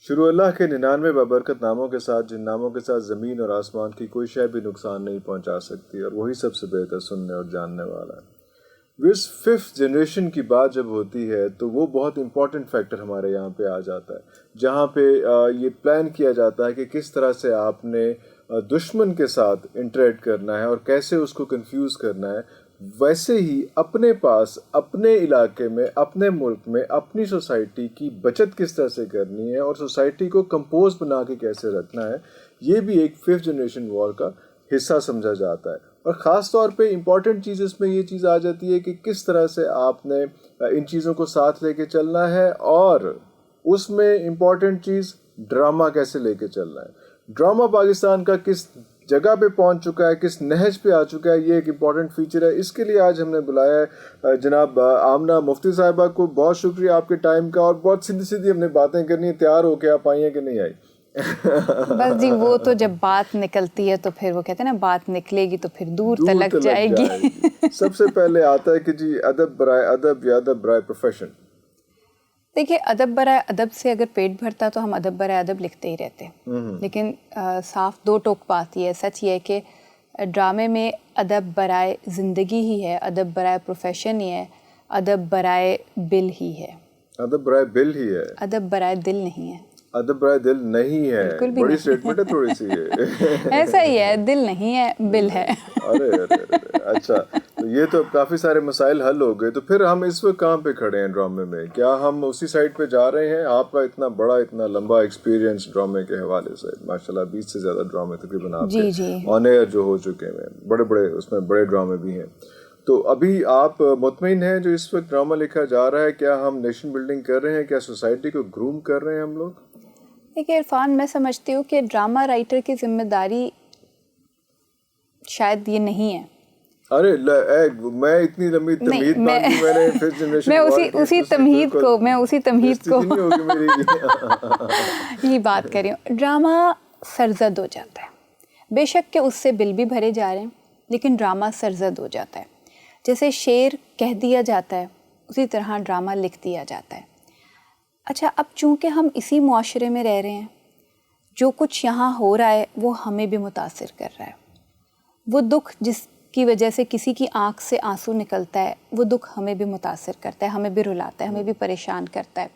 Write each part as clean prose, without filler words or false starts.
شروع اللہ کے 99 بابرکت ناموں کے ساتھ، جن ناموں کے ساتھ زمین اور آسمان کی کوئی شے بھی نقصان نہیں پہنچا سکتی، اور وہی سب سے بہتر سننے اور جاننے والا ہے۔ اس 5th جنریشن کی بات جب ہوتی ہے تو وہ بہت امپورٹنٹ فیکٹر ہمارے یہاں پہ آ جاتا ہے، جہاں پہ یہ پلان کیا جاتا ہے کہ کس طرح سے آپ نے دشمن کے ساتھ انٹریکٹ کرنا ہے اور کیسے اس کو کنفیوز کرنا ہے، ویسے ہی اپنے پاس، اپنے علاقے میں، اپنے ملک میں، اپنی سوسائٹی کی بچت کس طرح سے کرنی ہے اور سوسائٹی کو کمپوز بنا کے کیسے رکھنا ہے، یہ بھی ایک 5th جنریشن وار کا حصہ سمجھا جاتا ہے۔ اور خاص طور پہ امپورٹنٹ چیز اس میں یہ چیز آ جاتی ہے کہ کس طرح سے آپ نے ان چیزوں کو ساتھ لے کے چلنا ہے، اور اس میں امپورٹنٹ چیز ڈرامہ کیسے لے کے چلنا ہے۔ ڈرامہ پاکستان کا کس جگہ پہ پہنچ چکا ہے، کس نہج پہ آ چکا ہے، یہ ایک امپورٹنٹ فیچر ہے۔ اس کے لیے آج ہم نے بلایا ہے جناب آمنہ مفتی صاحبہ کو۔ بہت شکریہ آپ کے ٹائم کا، اور بہت سیدھی سیدھی ہم نے باتیں کرنی ہے۔ تیار ہو کے آپ آئی ہیں کہ نہیں آئی؟ بس جی، وہ تو جب بات نکلتی ہے تو پھر وہ کہتے ہیں نا، بات نکلے گی تو پھر دور تلک جائے گی۔ سب سے پہلے آتا ہے کہ جی ادب برائے ادب یا ادب برائے پروفیشن؟ دیکھیے، ادب برائے ادب سے اگر پیٹ بھرتا تو ہم ادب برائے ادب لکھتے ہی رہتے، لیکن صاف دو ٹوک بات یہ ہے، سچ یہ ہے کہ ڈرامے میں ادب برائے زندگی ہی ہے، ادب برائے پروفیشن ہی ہے، ادب برائے بل ہی ہے۔ ادب برائے بل ہی ہے، ادب برائے دل نہیں ہے۔ ادب برائے دل نہیں ہے، بالکل بھی بڑی نہیں، اسٹیٹمنٹ ہے تھوڑی سی یہ۔ ایسا ہی ہے، دل نہیں ہے، بل ہے۔ ارے ارے ارے، اچھا، تو یہ تو کافی سارے مسائل حل ہو گئے۔ تو پھر ہم اس وقت کہاں پہ کھڑے ہیں ڈرامے میں؟ کیا ہم اسی سائڈ پہ جا رہے ہیں؟ آپ کا اتنا بڑا، اتنا لمبا ایکسپیرینس ڈرامے کے حوالے سے، ماشاءاللہ 20 سے زیادہ ڈرامے تقریباً آپ کے آن ایئر جو ہو چکے ہیں، بڑے بڑے، اس میں بڑے ڈرامے بھی ہیں۔ تو ابھی آپ مطمئن ہیں جو اس وقت ڈرامہ لکھا جا رہا ہے، کیا ہم نیشن بلڈنگ کر رہے ہیں؟ کیا سوسائٹی کو گروم کر رہے ہیں ہم لوگ؟ دیکھیے عرفان، میں سمجھتی ہوں کہ ڈرامہ رائٹر کی ذمہ داری شاید یہ نہیں ہے۔ ارے میں اتنی لمبی تمہید مانگی میں نے پھر جنریشن میں اسی تمہید کو یہ بات کر رہی ہوں۔ ڈرامہ سرزد ہو جاتا ہے، بے شک کہ اس سے بل بھی بھرے جا رہے ہیں، لیکن ڈرامہ سرزد ہو جاتا ہے۔ جیسے شعر کہہ دیا جاتا ہے، اسی طرح ڈرامہ لکھ دیا جاتا ہے۔ اچھا، اب چونکہ ہم اسی معاشرے میں رہ رہے ہیں، جو کچھ یہاں ہو رہا ہے وہ ہمیں بھی متاثر کر رہا ہے۔ وہ دکھ جس کی وجہ سے کسی کی آنکھ سے آنسو نکلتا ہے، وہ دکھ ہمیں بھی متاثر کرتا ہے، ہمیں بھی رلاتا ہے، ہمیں بھی پریشان کرتا ہے۔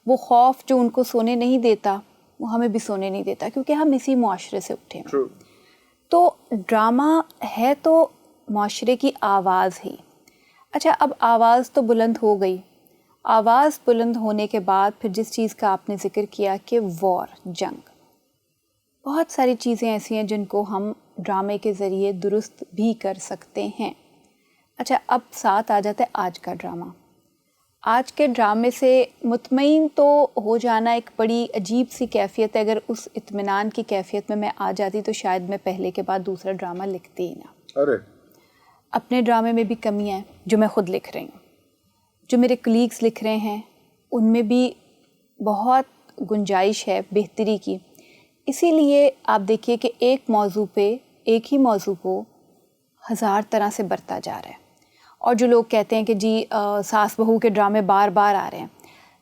وہ خوف جو ان کو سونے نہیں دیتا، وہ ہمیں بھی سونے نہیں دیتا، کیونکہ ہم اسی معاشرے سے اٹھے ہیں۔ تو ڈرامہ ہے تو معاشرے کی آواز ہی۔ اچھا، اب آواز تو بلند ہو گئی، آواز بلند ہونے کے بعد پھر جس چیز کا آپ نے ذکر کیا کہ وار، جنگ، بہت ساری چیزیں ایسی ہیں جن کو ہم ڈرامے کے ذریعے درست بھی کر سکتے ہیں۔ اچھا، اب ساتھ آ جاتا ہے آج کا ڈرامہ۔ آج کے ڈرامے سے مطمئن تو ہو جانا ایک بڑی عجیب سی کیفیت ہے۔ اگر اس اطمینان کی کیفیت میں آ جاتی تو شاید میں پہلے کے بعد دوسرا ڈرامہ لکھتی ہی نہ۔ ارے، اپنے ڈرامے میں بھی کمیاں ہیں جو میں خود لکھ رہی ہوں، جو میرے کلیگز لکھ رہے ہیں، ان میں بھی بہت گنجائش ہے بہتری کی۔ اسی لیے آپ دیکھیے کہ ایک ہی موضوع کو 1000 طرح سے برتا جا رہا ہے، اور جو لوگ کہتے ہیں کہ جی ساس بہو کے ڈرامے بار بار آ رہے ہیں،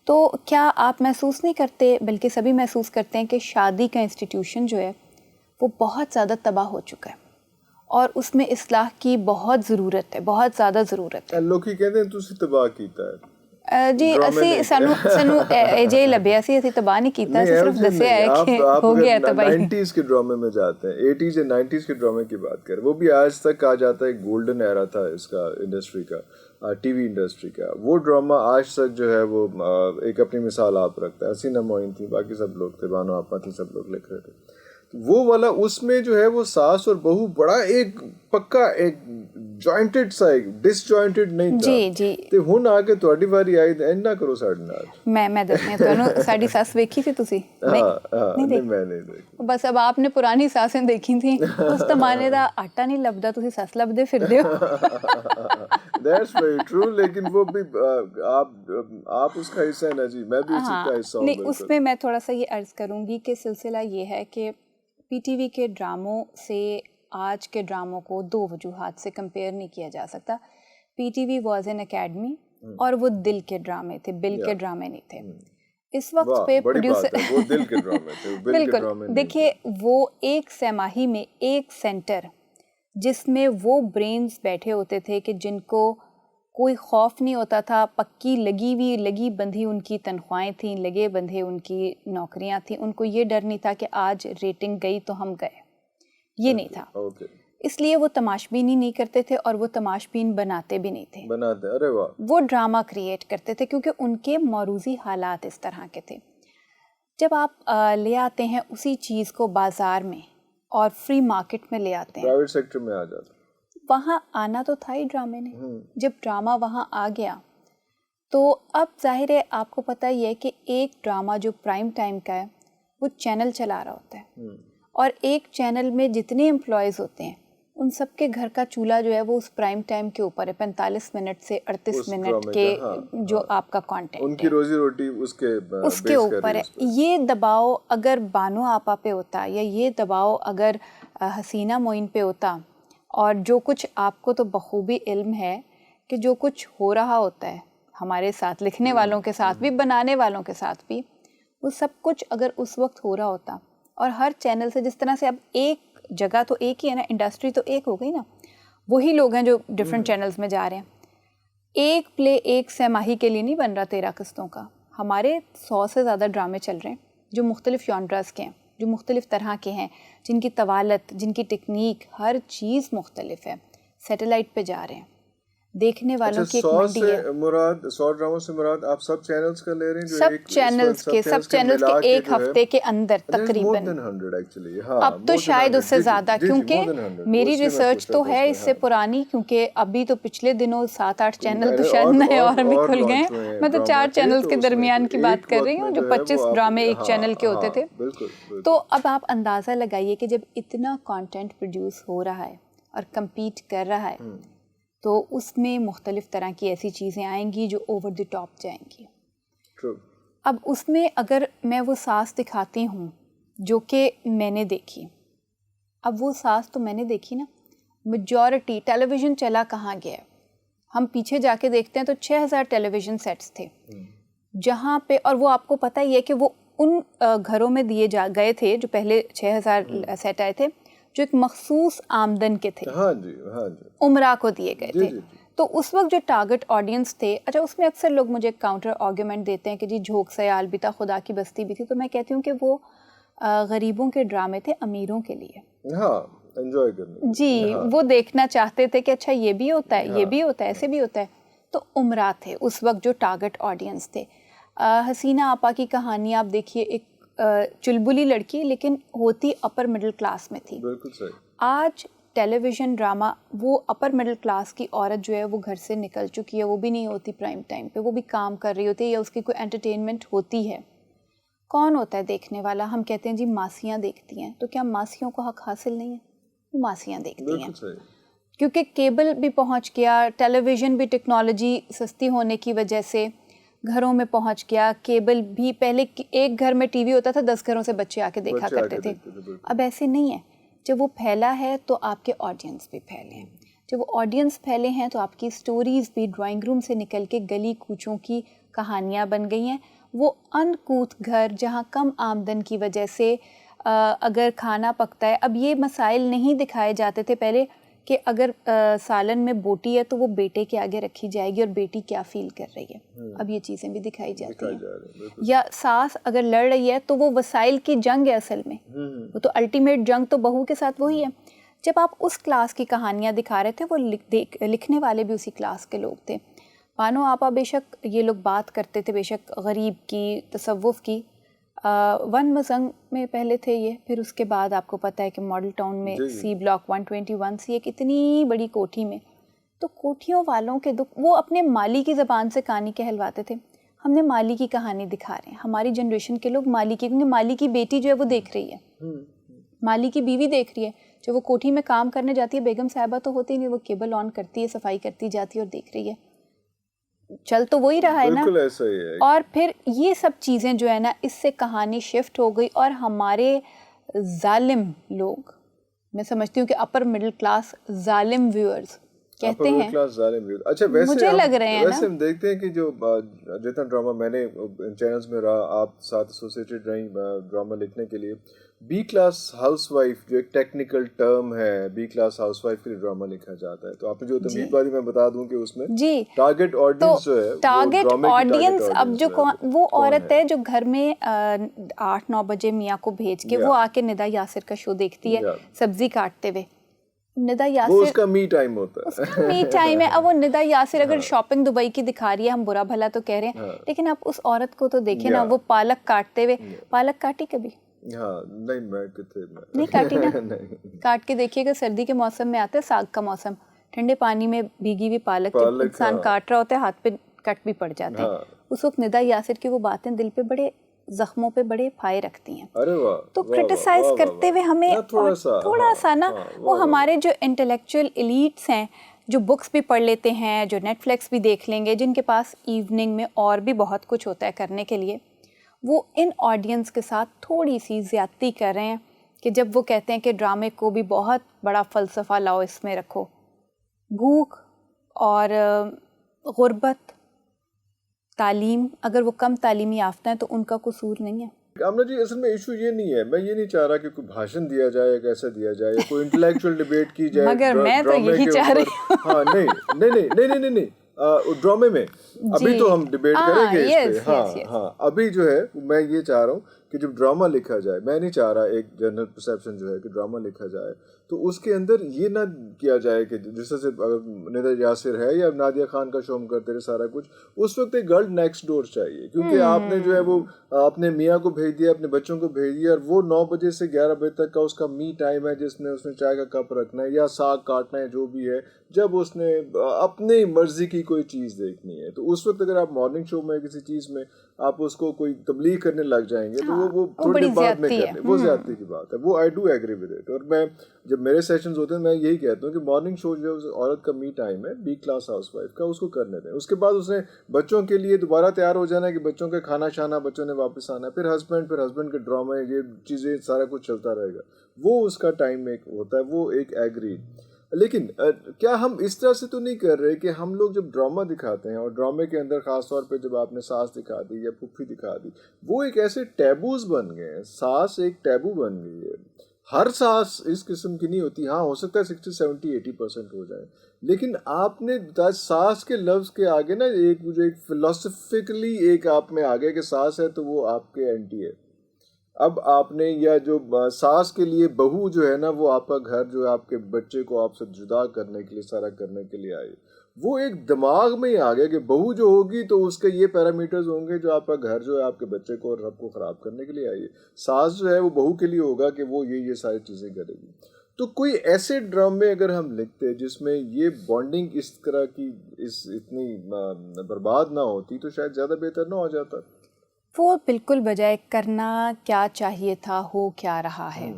تو کیا آپ محسوس نہیں کرتے، بلکہ سبھی محسوس کرتے ہیں کہ شادی کا انسٹیٹیوشن جو ہے وہ بہت زیادہ تباہ ہو چکا ہے، اور اس میں اصلاح کی بہت ضرورت ہے، بہت زیادہ ضرورت ہے۔ لوگ ہی کہتے ہیں تسی تباہ کیتا ہے جی، اسی سانو جے لبیا سی، اسی تباہ نہیں کیتا، اسی صرف دسیا ہے کہ ہو گیا تباہی۔ 90s کے ڈرامے میں جاتے ہیں، 80s یا 90s کے ڈرامے کی بات کریں، وہ بھی آج تک کہا جاتا ہے گولڈن ایرا تھا اس کا، انڈسٹری کا، ٹی وی انڈسٹری کا۔ وہ ڈرامہ آج تک جو ہے وہ ایک اپنی مثال آپ رکھتا ہے۔ حسینہ معین تھی، باقی سب لوگ تھے، بانو آپا تھی، سب لوگ لکھ رہے تھے۔ وہ والا اس میں جو ہے وہ ساس اور بہو بڑا ایک پکا ایک جوائنٹڈ سا، ایک ڈس جوائنٹڈ نہیں تھا۔ جی جی، تے ہن آ کے تہاڈی واری آئی تے نہ کرو ساڈے نال۔ میں دسنے تانوں ساڈی ساس ویکھی سی تسی؟ نہیں، میں نہیں دیکھی۔ بس اب آپ نے پرانی ساسیں دیکھی تھیں، اس زمانے دا آٹا نہیں لبدا، تسی سس لبدے پھردے ہو۔ That's very true، لیکن وہ بھی آپ اس کا حصہ ہے نا جی، میں بھی اسی کا حصہ ہوں۔ نہیں، اس میں میں تھوڑا سا یہ عرض کروں گی کہ سلسلہ یہ ہے کہ پی ٹی وی کے ڈراموں سے آج کے ڈراموں کو 2 وجوہات سے کمپیئر نہیں کیا جا سکتا۔ P T V was an academy, اور وہ دل کے ڈرامے تھے، بل کے ڈرامے نہیں تھے۔ اس وقت پہ پروڈیوسر وہ دل کے ڈرامے تھے، بالکل دیکھیے وہ ایک سہ-ماہی میں ایک سینٹر جس میں وہ برینز بیٹھے ہوتے تھے کہ جن کو کوئی خوف نہیں ہوتا تھا، پکی لگی بندھی ان کی تنخواہیں تھیں، لگے بندھے ان کی نوکریاں تھیں، ان کو یہ ڈر نہیں تھا کہ آج ریٹنگ گئی تو ہم گئے، یہ نہیں تھا. اس لیے وہ تماشبینی نہیں کرتے تھے اور وہ تماشبین بناتے بھی نہیں تھے، ارے واہ، وہ ڈرامہ کریٹ کرتے تھے کیونکہ ان کے موروثی حالات اس طرح کے تھے. جب آپ لے آتے ہیں اسی چیز کو بازار میں اور فری مارکیٹ میں لے آتے ہیں، پرائیویٹ سیکٹر میں آ جاتا، وہاں آنا تو تھا ہی ڈرامے نے. جب ڈرامہ وہاں آ گیا تو اب ظاہر ہے آپ کو پتہ ہی ہے کہ ایک ڈرامہ جو پرائم ٹائم کا ہے وہ چینل چلا رہا ہوتا ہے، اور ایک چینل میں جتنے امپلائیز ہوتے ہیں ان سب کے گھر کا چولہا جو ہے وہ اس پرائم ٹائم کے اوپر ہے، 45 منٹ سے 38 منٹ کے جو آپ کا کانٹینٹ ہے، ان کی روزی روٹی اس کے اوپر ہے. یہ دباؤ اگر بانو آپا پہ ہوتا یا یہ دباؤ اگر حسینہ معین پہ ہوتا، اور جو کچھ آپ کو تو بخوبی علم ہے کہ جو کچھ ہو رہا ہوتا ہے ہمارے ساتھ، لکھنے والوں کے ساتھ بھی، بنانے والوں کے ساتھ بھی، وہ سب کچھ اگر اس وقت ہو رہا ہوتا، اور ہر چینل سے جس طرح سے اب ایک جگہ تو ایک ہی ہے نا، انڈسٹری تو ایک ہو گئی نا، وہی لوگ ہیں جو ڈفرینٹ چینلز میں جا رہے ہیں. ایک پلے ایک سہ-ماہی کے لیے نہیں بن رہا 13 قسطوں کا، ہمارے 100 سے زیادہ ڈرامے چل رہے ہیں جو مختلف جانرز کے ہیں، جو مختلف طرح کے ہیں، جن کی طوالت، جن کی ٹیکنیک، ہر چیز مختلف ہے. سیٹلائٹ پہ جا رہے ہیں، دیکھنے والوں کی ایک منڈی ہے. 100 ڈراموں سے مراد آپ سب چینلز کا لے رہے ہیں؟ سب چینلز کے ایک ہفتے کے اندر تقریباً، اب تو شاید اس سے زیادہ، کیونکہ میری ریسرچ تو ہے اس سے پرانی، کیونکہ ابھی تو پچھلے دنوں 7-8 چینل تو شاید نئے اور بھی کھل گئے ہیں. میں تو 4 چینلز کے درمیان کی بات کر رہی ہوں جو 25 ڈرامے ایک چینل کے ہوتے تھے. تو اب آپ اندازہ لگائیے کہ جب اتنا کانٹینٹ پروڈیوس ہو رہا ہے اور کمپیٹ کر رہا ہے تو اس میں مختلف طرح کی ایسی چیزیں آئیں گی جو اوور دی ٹاپ جائیں گی. اب اس میں اگر میں وہ ساس دکھاتی ہوں جو کہ میں نے دیکھی، اب وہ ساس تو میں نے دیکھی نا، میجورٹی ٹیلی ویژن چلا کہاں گیا ہے، ہم پیچھے جا کے دیکھتے ہیں تو 6000 ٹیلی ویژن سیٹس تھے جہاں پہ، اور وہ آپ کو پتہ ہی ہے کہ وہ ان گھروں میں دیے گئے تھے جو پہلے 6000 سیٹ آئے تھے جو ایک مخصوص آمدن کے تھے، عمرہ کو دیے گئے تھے. تو اس وقت جو ٹارگٹ آڈینس تھے، اچھا اس میں اکثر لوگ مجھے کاؤنٹر آرگیومنٹ دیتے ہیں کہ جی جھوک سیال بھی تھا، خدا کی بستی بھی تھی، تو میں کہتی ہوں کہ وہ غریبوں کے ڈرامے تھے، امیروں کے لیے، انجوائے کرنے جی وہ دیکھنا چاہتے تھے کہ اچھا یہ بھی ہوتا ہے، یہ بھی ہوتا ہے، ایسے بھی ہوتا ہے. تو عمرہ تھے اس وقت جو ٹارگٹ آڈینس تھے. حسینہ آپا کی کہانی آپ دیکھیے، ایک چلبلی لڑکی لیکن ہوتی اپر مڈل کلاس میں تھی. بالکل صحیح. آج ٹیلی ویژن ڈرامہ، وہ اپر مڈل کلاس کی عورت جو ہے وہ گھر سے نکل چکی ہے، وہ بھی نہیں ہوتی پرائم ٹائم پہ، وہ بھی کام کر رہی ہوتی ہے یا اس کی کوئی انٹرٹینمنٹ ہوتی ہے. کون ہوتا ہے دیکھنے والا؟ ہم کہتے ہیں جی ماسیاں دیکھتی ہیں، تو کیا ماسیوں کو حق حاصل نہیں ہے؟ وہ ماسیاں دیکھتی ہیں کیونکہ کیبل بھی پہنچ گیا، ٹیلی ویژن بھی ٹیکنالوجی سستی ہونے کی وجہ سے گھروں میں پہنچ گیا. کیبل بھی پہلے ایک گھر میں ٹی وی ہوتا تھا، 10 گھروں سے بچے آ کے دیکھا کرتے تھے. اب ایسے نہیں ہے. جب وہ پھیلا ہے تو آپ کے آڈینس بھی پھیلے ہیں. جب وہ آڈینس پھیلے ہیں تو آپ کی سٹوریز بھی ڈرائنگ روم سے نکل کے گلی کوچوں کی کہانیاں بن گئی ہیں. وہ انکوت گھر جہاں کم آمدن کی وجہ سے اگر کھانا پکتا ہے، اب یہ مسائل نہیں دکھائے جاتے تھے پہلے کہ اگر سالن میں بوٹی ہے تو وہ بیٹے کے آگے رکھی جائے گی اور بیٹی کیا فیل کر رہی ہے. اب یہ چیزیں بھی دکھائی جاتی ہیں. یا ساس اگر لڑ رہی ہے تو وہ وسائل کی جنگ ہے اصل میں، وہ تو الٹیمیٹ جنگ تو بہو کے ساتھ وہی ہے. جب آپ اس کلاس کی کہانیاں دکھا رہے تھے، وہ لکھنے والے بھی اسی کلاس کے لوگ تھے. بانو آپا بے شک یہ لوگ بات کرتے تھے بے شک غریب کی، تصوف کی. ون مزنگ میں پہلے تھے یہ، پھر اس کے بعد آپ کو پتہ ہے کہ ماڈل ٹاؤن میں سی بلاک 121 سی ایک اتنی بڑی کوٹھی میں. تو کوٹھیوں والوں کے دکھ، وہ اپنے مالی کی زبان سے کہانی کہلواتے تھے. ہم نے مالی کی کہانی دکھا رہے ہیں، ہماری جنریشن کے لوگ مالی کی، کیونکہ مالی کی بیٹی جو ہے وہ دیکھ رہی ہے، مالی کی بیوی دیکھ رہی ہے. جو وہ کوٹھی میں کام کرنے جاتی ہے، بیگم صاحبہ تو ہوتی نہیں، وہ کیبل آن کرتی ہے، صفائی کرتی جاتی ہے اور دیکھ رہی ہے. چل تو وہی رہا ہے نا. بالکل ایسا ہی ہے. اور پھر یہ سب چیزیں جو ہے نا، اس سے کہانی شفٹ ہو گئی. اور ہمارے ظالم لوگ، میں سمجھتی ہوں کہ اپر مڈل کلاس ظالم ویورز کہتے ہیں. اچھا ویسے مجھے لگ رہے ہیں ویسے ہم دیکھتے ہیں کہ جو جتنا ڈرامہ میں نے ان چینلز میں رہا, آپ ساتھ ایسوسیٹڈ رہیں ڈرامہ لکھنے کے لیے, بی کلاس ہاؤس وائف جو ایک ٹیکنیکل ٹرم ہے, بی کلاس ہاؤس وائف کے لیے ڈرامہ لکھا جاتا ہے. تو آپ نے جو تمید باری میں بتا دوں کہ اس میں ٹارگیٹ آڈینس جو ہے, ٹارگیٹ آڈینس اب جو وہ عورت ہے جو گھر میں 8-9 بجے میاں کو بھیج کے وہ آ کے ندا یاسر کا شو دیکھتی ہے سبزی کاٹتے ہوئے. ندا یاسر وہ اس کا می ٹائم ہوتا ہے, اس کا می ٹائم ہے. اب وہ ندا یاسر اگر شاپنگ دبئی کی دکھا رہی ہے, ہم برا بھلا تو کہہ رہے ہیں, لیکن آپ اس عورت کو تو دیکھیں نا, وہ پالک کاٹتے ہوئے. پالک کاٹی کبھی؟ ہاں نہیں, میں نہیں کاٹی نا. کاٹ کے دیکھیے گا, سردی کے موسم میں آتا ہے ساگ کا موسم, ٹھنڈے پانی میں بھیگی ہوئی پالک جب انسان کاٹ رہا ہوتا ہے ہاتھ پہ کٹ بھی پڑ جاتے ہیں. اس وقت ندا یاسر کی وہ باتیں دل پہ بڑے زخموں پہ بڑے پھائے رکھتی ہیں. تو کرٹیسائز کرتے ہوئے ہمیں تھوڑا سا نا, وہ ہمارے جو انٹلیکچوئل ایلیٹس ہیں جو بکس بھی پڑھ لیتے ہیں, جو نیٹ فلکس بھی دیکھ لیں گے, جن کے پاس ایوننگ میں اور بھی بہت کچھ ہوتا ہے کرنے کے لیے, وہ ان آڈینس کے ساتھ تھوڑی سی زیادتی کر رہے ہیں کہ جب وہ کہتے ہیں کہ ڈرامے کو بھی بہت بڑا فلسفہ لاؤ, اس میں رکھو. بھوک اور غربت, تعلیم, اگر وہ کم تعلیمی یافتہ ہیں تو ان کا قصور نہیں ہے. آمنہ جی اصل میں ایشو یہ نہیں ہے, میں یہ نہیں چاہ رہا کہ کوئی بھاشن دیا جائے یا کیسا دیا جائے, یا کوئی انٹلیکچوئل ڈیبیٹ کی جائے. مگر میں تو یہی چاہ رہی ہوں. ہاں نہیں ڈرامے میں ابھی تو ہم ڈیبیٹ کریں گے اس پہ. ہاں ابھی جو ہے میں یہ چاہ رہا ہوں کہ جب ڈرامہ لکھا جائے, میں نہیں چاہ رہا ایک جنرل پرسیپشن جو ہے کہ ڈرامہ لکھا جائے تو اس کے اندر یہ نہ کیا جائے کہ جس طرح سے ندا یاسر ہے یا نادیہ خان کا شو ہم کرتے رہے سارا کچھ, اس وقت ایک گرل نیکسٹ ڈور چاہیے, کیونکہ آپ نے جو ہے وہ اپنے میاں کو بھیج دیا, اپنے بچوں کو بھیج دیا, اور وہ 9 بجے سے 11 بجے تک کا اس کا می ٹائم ہے جس میں اس نے چائے کا کپ رکھنا ہے یا ساگ کاٹنا ہے, جو بھی ہے, جب اس نے اپنی مرضی کی کوئی چیز دیکھنی ہے. تو اس وقت اگر آپ مارننگ شو میں کسی چیز میں آپ اس کو کوئی تبلیغ کرنے لگ جائیں گے تو وہ تھوڑی بعد میں کرنے, وہ زیادتی کی بات ہے. وہ I do agree with it. اور میں جب میرے سیشنز ہوتے ہیں میں یہی کہتا ہوں کہ مارننگ شو جو عورت کا می ٹائم ہے, بی کلاس ہاؤس وائف کا, اس کو کرنے دیں. اس کے بعد اس نے بچوں کے لیے دوبارہ تیار ہو جانا ہے کہ بچوں کے کھانا شانا, بچوں نے واپس آنا ہے, پھر ہسبینڈ کے ڈرامے, یہ چیزیں سارا کچھ چلتا رہے گا. وہ اس کا ٹائم ایک ہوتا ہے, وہ ایک ایگری. لیکن کیا ہم اس طرح سے تو نہیں کر رہے کہ ہم لوگ جب ڈرامہ دکھاتے ہیں, اور ڈرامے کے اندر خاص طور پہ جب آپ نے ساس دکھا دی یا پھپھی دکھا دی, وہ ایک ایسے ٹیبوز بن گئے ہیں. ساس ایک ٹیبو بن گئی ہے. ہر ساس اس قسم کی نہیں ہوتی. ہاں ہو سکتا ہے 60-70-80% ہو جائے, لیکن آپ نے ساس کے لفظ کے آگے نا ایک فلسفیکلی ایک آپ میں آ گیا کہ ساس ہے تو وہ آپ کے اینٹی ہے. اب آپ نے, یا جو ساس کے لیے بہو جو ہے نا, وہ آپ کا گھر جو ہے آپ کے بچے کو آپ سے جدا کرنے کے لیے, سارا کرنے کے لیے آئی. وہ ایک دماغ میں ہی آ گیا کہ بہو جو ہوگی تو اس کے یہ پیرامیٹرز ہوں گے جو آپ کا گھر جو ہے آپ کے بچے کو اور سب کو خراب کرنے کے لیے آئی ہے. ساس جو ہے وہ بہو کے لیے ہوگا کہ وہ یہ ساری چیزیں کرے گی. تو کوئی ایسے ڈرامے اگر ہم لکھتے جس میں یہ بانڈنگ اس طرح کی اتنی برباد نہ ہوتی تو شاید زیادہ بہتر نہ ہو جاتا. وہ بالکل بجائے کرنا کیا چاہیے تھا ہو کیا رہا ہے.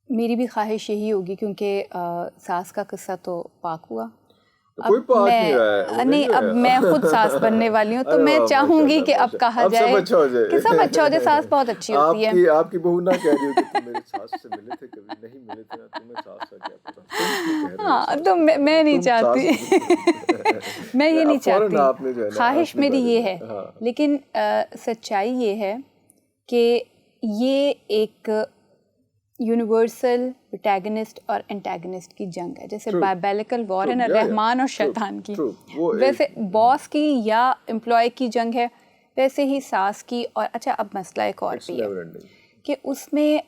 میری بھی خواہش یہی ہوگی, کیونکہ ساس کا قصہ تو پاک ہوا. کوئی پاک نہیں رہا ہے. نہیں, اب میں خود ساس بننے والی ہوں, تو میں چاہوں گی کہ اب کہا جائے کہ سب اچھا ہو جائے. ساس بہت اچھی ہوتی ہے. آپ کی بہو نہ کہہ رہی ہو کہ تم میری ساس سے ملے تھے, کبھی نہیں ملے تھے, تمہیں ساس کا کیا پتا. ہاں تو میں نہیں چاہتی, میں یہ نہیں چاہتی. خواہش میری یہ ہے, لیکن سچائی یہ ہے کہ یہ ایک یونیورسل پروٹیگنسٹ اور انٹیگنسٹ کی جنگ ہے, جیسے بائبلیکل وار ہے نا, رحمان اور شیطان کی. ویسے باس کی یا امپلائی کی جنگ ہے, ویسے ہی ساس کی. اور اچھا اب مسئلہ ایک اور بھی ہے کہ اس میں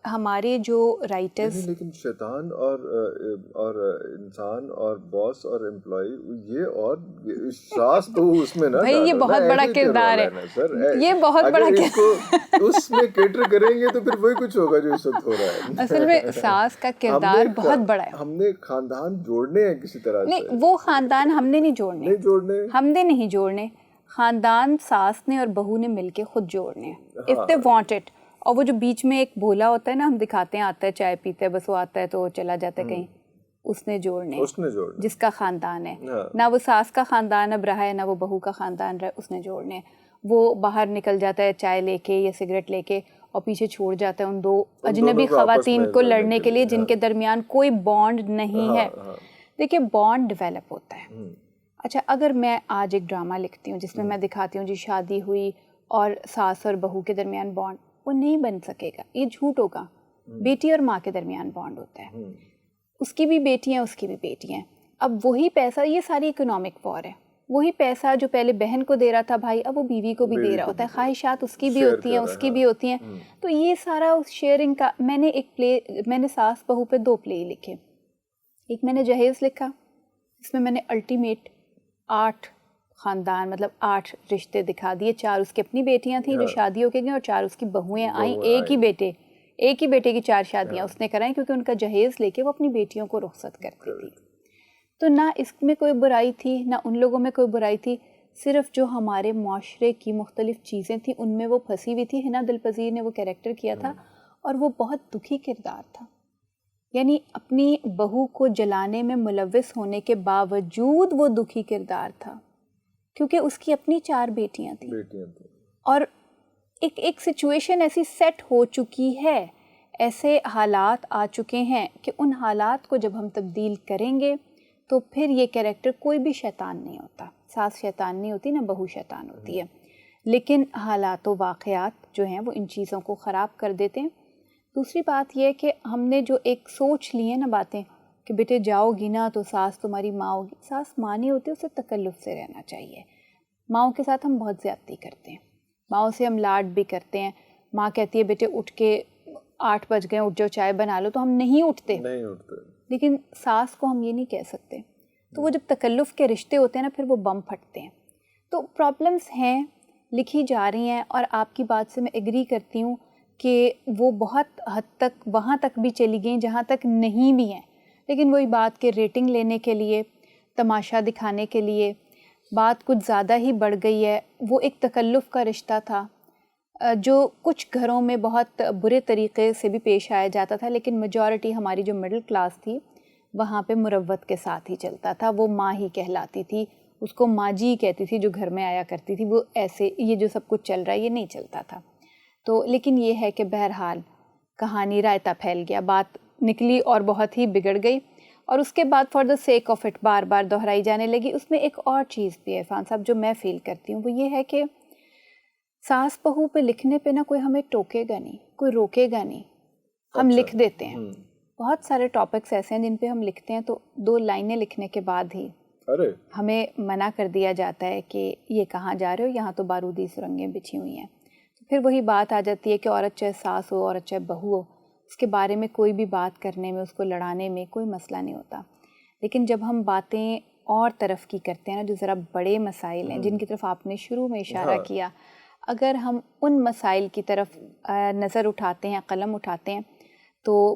ہمارے جو رائٹرز, لیکن شیطان اور انسان اور باس اور امپلائی یہ اور ساس تو اس میں نا, بھائی یہ بہت بڑا کردار ہے, یہ بہت بڑا کردار. اس میں کیٹر کریں گے تو پھر وہی کچھ ہوگا جو اس وقت ہو رہا ہے. اصل میں ساس کا کردار بہت بڑا ہے. ہم نے خاندان جوڑنے ہیں کسی طرح سے. نہیں, وہ خاندان ہم نے نہیں جوڑنے, ہم نے نہیں جوڑنے. خاندان ساس نے اور بہو نے مل کے خود جوڑنے ہیں if they want it. اور وہ جو بیچ میں ایک بھولا ہوتا ہے نا, ہم دکھاتے ہیں آتا ہے چائے پیتا ہے, بس وہ آتا ہے تو چلا جاتا ہے کہیں, اس نے جوڑنے, جس کا خاندان ہے. نہ وہ ساس کا خاندان اب رہا ہے, نہ وہ بہو کا خاندان رہا ہے, اس نے جوڑنے. وہ باہر نکل جاتا ہے چائے لے کے یا سگریٹ لے کے, اور پیچھے چھوڑ جاتا ہے ان دو اجنبی خواتین کو لڑنے کے لیے جن کے درمیان کوئی بانڈ نہیں ہے. دیکھیے بانڈ ڈیولپ ہوتا ہے. اچھا اگر میں آج ایک ڈرامہ لکھتی ہوں جس میں میں دکھاتی ہوں جی شادی ہوئی اور ساس اور بہو کے درمیان بانڈ، وہ نہیں بن سکے گا، یہ جھوٹ ہوگا. بیٹی اور ماں کے درمیان بانڈ ہوتا ہے، اس کی بھی بیٹی ہیں اس کی بھی بیٹی ہیں. اب وہی پیسہ، یہ ساری اکنامک وار ہے، وہی پیسہ جو پہلے بہن کو دے رہا تھا بھائی اب وہ بیوی کو بھی دے رہا ہوتا ہے، خواہشات اس کی بھی ہوتی ہیں اس کی بھی ہوتی ہیں. تو یہ سارا اس شیئرنگ کا. میں نے ساس بہو پہ 2 پلے لکھے. ایک میں نے جہیز لکھا، اس میں نے الٹیمیٹ 8 خاندان مطلب 8 رشتے دکھا دیے. 4 اس کی اپنی بیٹیاں تھیں جو شادی ہو کے گئیں اور 4 اس کی بہویں آئیں. ایک ہی بیٹے کی 4 شادیاں اس نے کرائیں کیونکہ ان کا جہیز لے کے وہ اپنی بیٹیوں کو رخصت کرتی تھی. تو نہ اس میں کوئی برائی تھی نہ ان لوگوں میں کوئی برائی تھی، صرف جو ہمارے معاشرے کی مختلف چیزیں تھیں ان میں وہ پھنسی ہوئی تھی. حنا دل پذیر نے وہ کیریکٹر کیا تھا اور وہ بہت دکھی کردار تھا. یعنی اپنی بہو کو جلانے میں ملوث ہونے کے باوجود وہ دکھی کردار تھا کیونکہ اس کی اپنی 4 بیٹیاں تھیں اور ایک سچویشن ایسی سیٹ ہو چکی ہے، ایسے حالات آ چکے ہیں کہ ان حالات کو جب ہم تبدیل کریں گے تو پھر یہ کیریکٹر کوئی بھی شیطان نہیں ہوتا. ساس شیطان نہیں ہوتی نہ بہو شیطان ہوتی ہے، لیکن حالات و واقعات جو ہیں وہ ان چیزوں کو خراب کر دیتے ہیں. دوسری بات یہ ہے کہ ہم نے جو ایک سوچ لی ہے نا باتیں کہ بیٹے جاؤ گی نا تو ساس تمہاری ماں ہوگی. ساس ماں نہیں ہوتی، اسے تکلف سے رہنا چاہیے. ماؤں کے ساتھ ہم بہت زیادتی کرتے ہیں، ماؤں سے ہم لاڈ بھی کرتے ہیں. ماں کہتی ہے بیٹے اٹھ کے 8 بج گئے اٹھ جاؤ چائے بنا لو، تو ہم نہیں اٹھتے. لیکن ساس کو ہم یہ نہیں کہہ سکتے. تو وہ جب تکلف کے رشتے ہوتے ہیں نا پھر وہ بم پھٹتے ہیں. تو پرابلمس ہیں، لکھی جا رہی ہیں اور آپ کی بات سے میں ایگری کرتی ہوں کہ وہ بہت حد تک وہاں تک بھی چلی گئیں جہاں تک نہیں بھی ہیں. لیکن وہی بات کہ ریٹنگ لینے کے لیے، تماشا دکھانے کے لیے بات کچھ زیادہ ہی بڑھ گئی ہے. وہ ایک تکلف کا رشتہ تھا جو کچھ گھروں میں بہت برے طریقے سے بھی پیش آیا جاتا تھا، لیکن میجورٹی ہماری جو مڈل کلاس تھی وہاں پہ مروت کے ساتھ ہی چلتا تھا. وہ ماں ہی کہلاتی تھی، اس کو ماں جی کہتی تھی جو گھر میں آیا کرتی تھی. وہ ایسے یہ جو سب کچھ چل رہا ہے یہ نہیں چلتا تھا. تو لیکن یہ ہے کہ بہرحال کہانی رائتا پھیل گیا، بات نکلی اور بہت ہی بگڑ گئی اور اس کے بعد for the sake of it بار بار دہرائی جانے لگی. اس میں ایک اور چیز بھی ہے عرفان صاحب جو میں فیل کرتی ہوں، وہ یہ ہے کہ ساس بہو پہ لکھنے پہ نہ کوئی ہمیں ٹوکے گا نہیں، کوئی روکے گا نہیں. ہم لکھ دیتے ہیں. بہت سارے ٹاپکس ایسے ہیں جن پہ ہم لکھتے ہیں تو 2 لائنیں لکھنے کے بعد ہی ہمیں منع کر دیا جاتا ہے کہ یہ کہاں جا رہے ہو، یہاں تو بارودی سرنگیں بچھی ہوئی ہیں. پھر وہی بات آ جاتی ہے کہ عورت چاہے ساس ہو عورت چاہے بہو ہو، اس کے بارے میں کوئی بھی بات کرنے میں، اس کو لڑانے میں کوئی مسئلہ نہیں ہوتا. لیکن جب ہم باتیں اور طرف کی کرتے ہیں نا جو ذرا بڑے مسائل ہیں جن کی طرف آپ نے شروع میں اشارہ کیا، اگر ہم ان مسائل کی طرف نظر اٹھاتے ہیں، قلم اٹھاتے ہیں، تو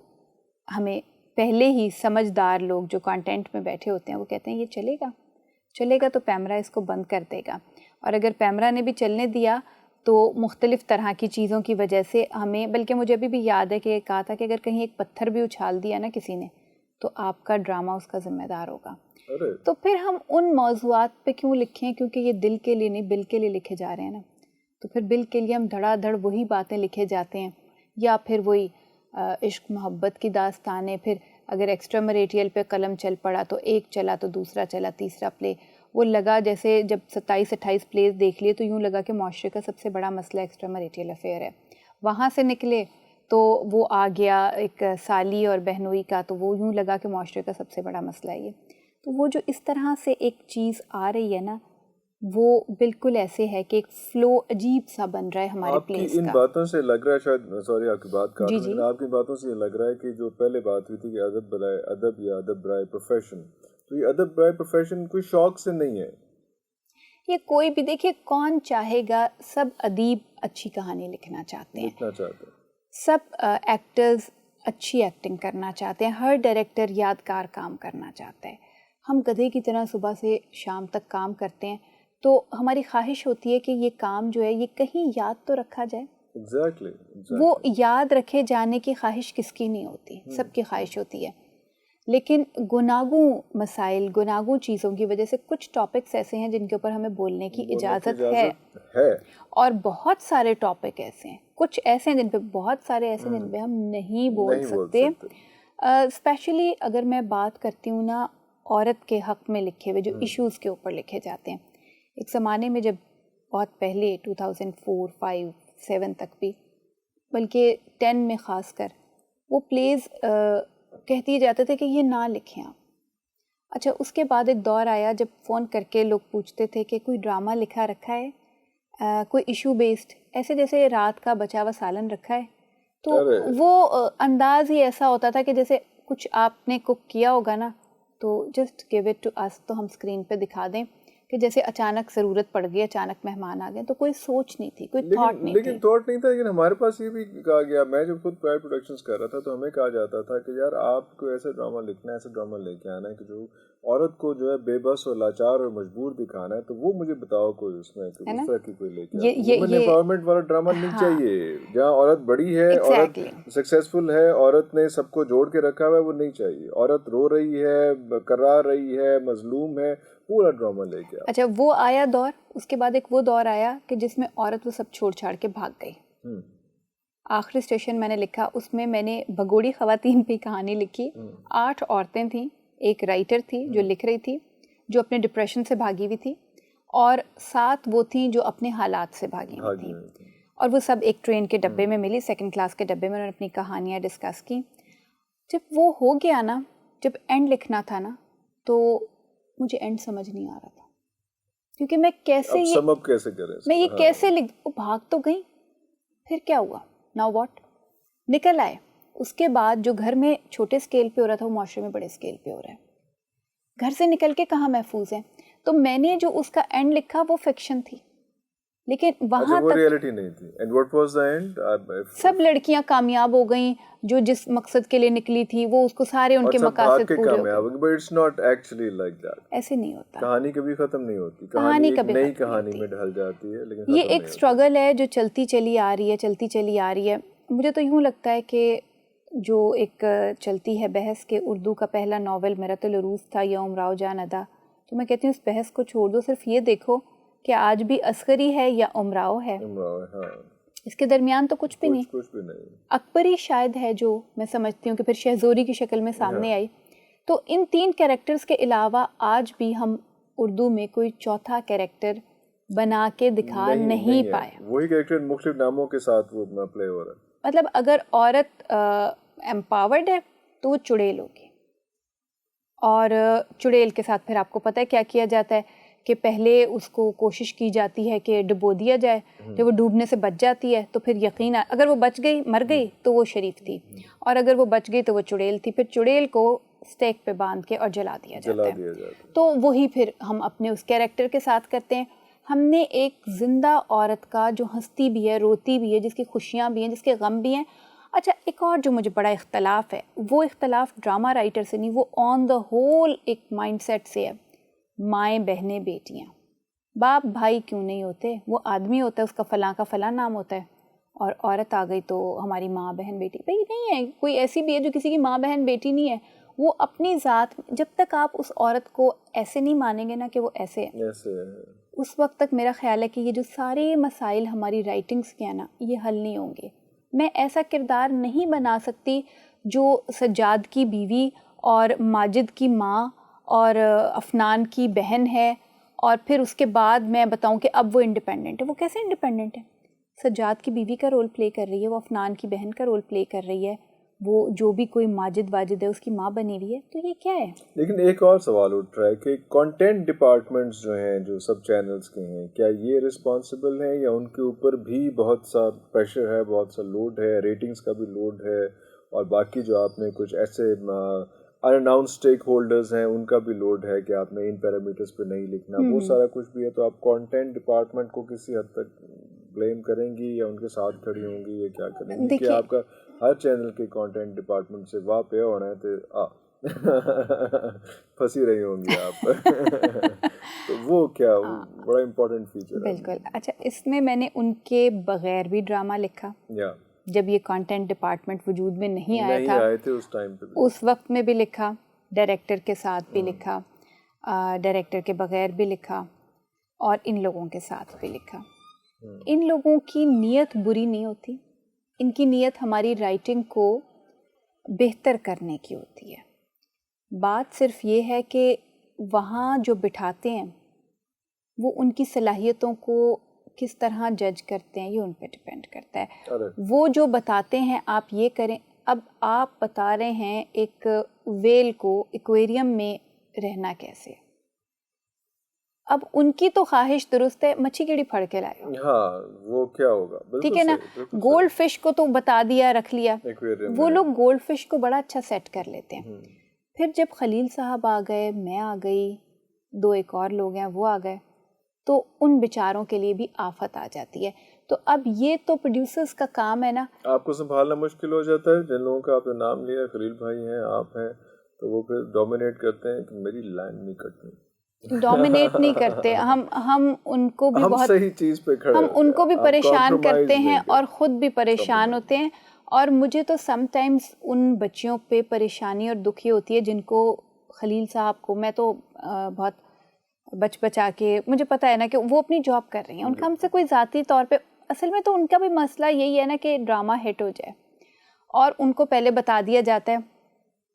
ہمیں پہلے ہی سمجھدار لوگ جو کانٹینٹ میں بیٹھے ہوتے ہیں وہ کہتے ہیں یہ چلے گا تو پیمرا اس کو بند کر دے گا. اور اگر پیمرا نے بھی چلنے دیا تو مختلف طرح کی چیزوں کی وجہ سے ہمیں، بلکہ مجھے ابھی بھی یاد ہے کہ کہا تھا کہ اگر کہیں ایک پتھر بھی اچھال دیا نا کسی نے تو آپ کا ڈرامہ اس کا ذمہ دار ہوگا. تو پھر ہم ان موضوعات پہ کیوں لکھیں؟ کیونکہ یہ دل کے لیے نہیں بل کے لیے لکھے جا رہے ہیں نا. تو پھر بل کے لیے ہم دھڑا دھڑ وہی باتیں لکھے جاتے ہیں، یا پھر وہی عشق محبت کی داستانیں. پھر اگر ایکسٹرا میریٹیل پہ قلم چل پڑا تو ایک چلا تو دوسرا چلا، تیسرا پلے. وہ لگا جیسے جب 27-28 پلیز دیکھ لیے تو یوں لگا کہ معاشرے کا سب سے بڑا مسئلہ ایکسٹرا میریٹیل افیئر ہے. وہاں سے نکلے تو وہ آ گیا ایک سالی اور بہنوئی کا، تو وہ یوں لگا کہ معاشرے کا سب سے بڑا مسئلہ ہے یہ. تو وہ جو اس طرح سے ایک چیز آ رہی ہے نا، وہ بالکل ایسے ہے کہ ایک فلو عجیب سا بن رہا ہے ہمارے پلیس کا. ان باتوں سے لگ رہا ہے، شاید سوری آپ کی بات کاٹ رہا ہوں، آپ کی باتوں سے یہ لگ رہا ہے کہ جو پہلے بات ہوئی تھی کہ ادب برائے ادب یا ادب برائے پروفیشن، تو یہ ادب برائے پروفیشن کوئی شوق سے نہیں ہے. یہ کوئی بھی دیکھیے کون چاہے گا، سب ادیب اچھی کہانی لکھنا چاہتے ہیں، سب ایکٹرز اچھی ایکٹنگ کرنا چاہتے ہیں، ہر ڈائریکٹر یادگار کام کرنا چاہتا ہے. ہم گدھے کی طرح صبح سے شام تک کام کرتے ہیں تو ہماری خواہش ہوتی ہے کہ یہ کام جو ہے یہ کہیں یاد تو رکھا جائے. Exactly. وہ یاد رکھے جانے کی خواہش کس کی نہیں ہوتی، سب کی خواہش ہوتی ہے. لیکن گناگوں مسائل، گناگوں چیزوں کی وجہ سے کچھ ٹاپکس ایسے ہیں جن کے اوپر ہمیں بولنے کی اجازت ہے، اور بہت سارے ٹاپک ایسے ہیں، کچھ ایسے ہیں جن پہ بہت سارے ایسے جن پہ ہم نہیں بول سکتے. اسپیشلی اگر میں بات کرتی ہوں نا عورت کے حق میں لکھے ہوئے جو ایشوز کے اوپر لکھے جاتے ہیں. ایک زمانے میں جب بہت پہلے 2004, 5, 7 تک بھی, بلکہ 10 میں خاص کر وہ پلیز کہتی جاتے تھے کہ یہ نہ لکھیں آپ. اچھا اس کے بعد ایک دور آیا جب فون کر کے لوگ پوچھتے تھے کہ کوئی ڈرامہ لکھا رکھا ہے, کوئی ایشو بیسڈ, ایسے جیسے رات کا بچا ہوا سالن رکھا ہے. تو وہ انداز ہی ایسا ہوتا تھا کہ جیسے کچھ آپ نے کوک کیا ہوگا نا, تو جسٹ گیو اٹ ٹو اس, تو ہم اسکرین پہ دکھا دیں کہ جیسے اچانک ضرورت پڑ گئی, اچانک مہمان آ گئے, تو کوئی سوچ نہیں تھی, کوئی تھاٹ نہیں تھی. لیکن تھاٹ نہیں تھا. لیکن ہمارے پاس یہ بھی کہا گیا, میں جب خود پرائیویٹ پروڈکشنز کر رہا تھا تو ہمیں کہا جاتا تھا کہ یار آپ کو ایسا ڈرامہ لکھنا ہے, ایسا ڈرامہ لے کے آنا ہے کہ جو عورت کو جو ہے بے بس اور لاچار اور مجبور دکھانا ہے, تو وہ مجھے بتاؤ کوئی اس میں کہ اس طرح کی کوئی لے کے وومن امپاورمنٹ والا ڈرامہ نہیں چاہیے. جہاں عورت بڑی ہے, عورت سکسیزفل ہے, عورت نے سب کو جوڑ کے رکھا ہوا ہے, وہ نہیں چاہیے. عورت رو رہی ہے, کرا رہی ہے, مظلوم ہے, پورا ڈرامہ لے کے. اچھا وہ آیا دور, اس کے بعد ایک وہ دور آیا کہ جس میں عورت وہ سب چھوڑ چھاڑ کے بھاگ گئی. آخری اسٹیشن میں نے لکھا, اس میں میں نے بھگوڑی خواتین پہ کہانی لکھی. 8 عورتیں تھیں, ایک رائٹر تھی جو لکھ رہی تھی, جو اپنے ڈپریشن سے بھاگی ہوئی تھی, اور 7 وہ تھیں جو اپنے حالات سے بھاگی ہوئی تھیں. اور وہ سب ایک ٹرین کے ڈبے میں ملی, 2nd کلاس کے ڈبے میں, انہوں نے اپنی کہانیاں ڈسکس کی. جب وہ ہو گیا نا, جب اینڈ لکھنا تھا نا, تو مجھے اینڈ سمجھ نہیں آ رہا تھا, کیونکہ میں کیسے یہ کیسے وہ بھاگ تو گئی, پھر کیا ہوا, ناؤ واٹ, نکل آئے. اس کے بعد جو گھر میں چھوٹے اسکیل پہ ہو رہا تھا وہ معاشرے میں بڑے اسکیل پہ ہو رہا ہے. گھر سے نکل کے کہاں محفوظ ہے. تو میں نے جو اس کا اینڈ لکھا وہ فکشن تھی, لیکن وہاں تک ریئلٹی نہیں تھی. And what was the end? سب لڑکیاں کامیاب ہو گئیں جو جس مقصد کے لیے نکلی تھی, وہ اس کو سارے ان کے مقاصد پورے ہو گئے. But it's not actually like that. ایسے نہیں ہوتا. کہانی کبھی ختم نہیں ہوتی, کہانی ایک نئی کہانی میں ڈھل جاتی ہے, لیکن یہ ایک اسٹرگل ہے جو چلتی چلی آ رہی ہے. مجھے تو یوں لگتا ہے کہ جو ایک چلتی ہے بحث کہ اردو کا پہلا ناول میرت العروج تھا یا امراؤ جان ادا, تو میں کہتی ہوں اس بحث کو چھوڑ دو, صرف یہ دیکھو کہ آج بھی عسکری ہے یا امراؤ ہے. اس کے درمیان تو کچھ بھی نہیں. اکبری شاید ہے جو میں سمجھتی ہوں کہ پھر شہزوری کی شکل میں سامنے آئی. تو ان 3 کیریکٹرز کے علاوہ آج بھی ہم اردو میں کوئی چوتھا کیریکٹر بنا کے دکھا نہیں پائے. وہی کیریکٹر مختلف ناموں کے ساتھ وہ پلے ہو رہا ہے. مطلب اگر عورت امپاورڈ ہے تو وہ چڑیل ہوگی, اور چڑیل کے ساتھ پھر آپ کو پتہ ہے کیا کیا جاتا ہے کہ پہلے اس کو کوشش کی جاتی ہے کہ ڈبو دیا جائے, جب وہ ڈوبنے سے بچ جاتی ہے تو پھر یقین اگر وہ بچ گئی, مر گئی تو وہ شریف تھی, اور اگر وہ بچ گئی تو وہ چڑیل تھی. پھر چڑیل کو اسٹیک پہ باندھ کے اور جلا دیا جاتا ہے. تو وہی پھر ہم اپنے اس کیریکٹر کے ساتھ کرتے ہیں. ہم نے ایک زندہ عورت کا جو ہنستی بھی ہے, روتی بھی ہے, جس کی خوشیاں بھی ہیں, جس کے غم بھی ہیں. اچھا ایک اور جو مجھے بڑا اختلاف ہے, وہ اختلاف ڈرامہ رائٹر سے نہیں, وہ آن دا ہول ایک مائنڈ سیٹ سے ہے. مائیں بہنیں بیٹیاں, باپ بھائی کیوں نہیں ہوتے, وہ آدمی ہوتا ہے, اس کا فلاں کا فلاں نام ہوتا ہے, اور عورت آ گئی تو ہماری ماں بہن بیٹی. بھائی نہیں ہے, کوئی ایسی بھی ہے جو کسی کی ماں بہن بیٹی نہیں ہے. وہ اپنی ذات, جب تک آپ اس عورت کو ایسے نہیں مانیں گے نا کہ وہ ایسے ہے, اس وقت تک میرا خیال ہے کہ یہ جو سارے مسائل ہماری رائٹنگس کے ہیں نا, یہ حل نہیں ہوں گے. میں ایسا کردار نہیں بنا سکتی جو سجاد کی بیوی اور ماجد کی ماں اور افنان کی بہن ہے, اور پھر اس کے بعد میں بتاؤں کہ اب وہ انڈیپینڈنٹ ہے. وہ کیسے انڈیپینڈنٹ ہے؟ سجاد کی بیوی کا رول پلے کر رہی ہے, وہ افنان کی بہن کا رول پلے کر رہی ہے, وہ جو بھی کوئی ماجد واجد ہے اس کی ماں بنی ہوئی ہے. تو یہ کیا ہے؟ لیکن ایک اور سوال اٹھ رہا ہے کہ کانٹینٹ ڈپارٹمنٹس جو ہیں, جو سب چینلز کے ہیں, کیا یہ رسپانسبل ہیں یا ان کے اوپر بھی بہت سا پریشر ہے, بہت سا لوڈ ہے, ریٹنگز کا بھی لوڈ ہے, اور باقی جو آپ نے کچھ ایسے ان اناؤنس اسٹیک ہولڈرز ہیں ان کا بھی لوڈ ہے کہ آپ نے ان پیرامیٹرز پہ نہیں لکھنا, وہ سارا کچھ بھی ہے. تو آپ کانٹینٹ ڈپارٹمنٹ کو کسی حد تک بلیم کریں گی یا ان کے ساتھ کھڑی ہوں گی, یا کیا کریں گی کہ آپ کا ہر چینل کے کانٹینٹ ڈپارٹمنٹ سے واہ پہ ہونا ہے تو پھنسی رہی ہوں گی آپ تو وہ کیا بڑا امپورٹنٹ فیچر ہے. بالکل. اچھا اس میں نے ان کے بغیر بھی ڈرامہ لکھا, جب یہ کانٹینٹ ڈپارٹمنٹ وجود میں نہیں آیا تھا, آئے تھے اس ٹائم پہ, اس وقت میں بھی لکھا, ڈائریکٹر کے ساتھ بھی لکھا, ڈائریکٹر کے بغیر بھی لکھا, اور ان لوگوں کے ساتھ بھی لکھا. ان لوگوں کی نیت بری نہیں ہوتی, ان کی نیت ہماری رائٹنگ کو بہتر کرنے کی ہوتی ہے. بات صرف یہ ہے کہ وہاں جو بٹھاتے ہیں وہ ان کی صلاحیتوں کو کس طرح جج کرتے ہیں، یہ ان پہ ڈپینڈ کرتا ہے. وہ جو بتاتے ہیں آپ یہ کریں، اب آپ بتا رہے ہیں ایک ویل کو ایکویریم میں رہنا کیسے، اب ان کی تو خواہش درست ہے، مچھی کیڑی پھڑ کے لائے، ہاں وہ کیا ہوگا، ٹھیک ہے نا. گولڈ فش کو تو بتا دیا، رکھ لیا، وہ لوگ گولڈ فش کو بڑا اچھا سیٹ کر لیتے ہیں. پھر جب خلیل صاحب آ گئے، میں آ گئی، 2 ایک اور لوگ ہیں وہ آ گئے، تو ان بیچاروں کے لیے بھی آفت آ جاتی ہے. تو اب یہ تو پروڈیوسرز کا کام ہے نا. آپ کو سنبھالنا مشکل ہو جاتا ہے. جن لوگوں کا آپ نے نام لیا، خلیل بھائی ہیں، آپ ہیں، تو وہ پھر ڈومینیٹ کرتے ہیں کہ میری لائن نہیں کٹنی. ڈومینیٹ نہیں کرتے، ہم ان کو بھی بہت صحیح چیز پہ کھڑے، ہم ان کو بھی پریشان کرتے ہیں اور خود بھی پریشان ہوتے ہیں. اور مجھے تو سم ٹائمز ان بچیوں پہ پریشانی اور دکھی ہوتی ہے جن کو خلیل صاحب کو، میں تو بہت بچا کے، مجھے پتہ ہے نا کہ وہ اپنی جاب کر رہی ہیں، ان کا ہم سے کوئی ذاتی طور پہ، اصل میں تو ان کا بھی مسئلہ یہی ہے نا کہ ڈرامہ ہٹ ہو جائے، اور ان کو پہلے بتا دیا جاتا ہے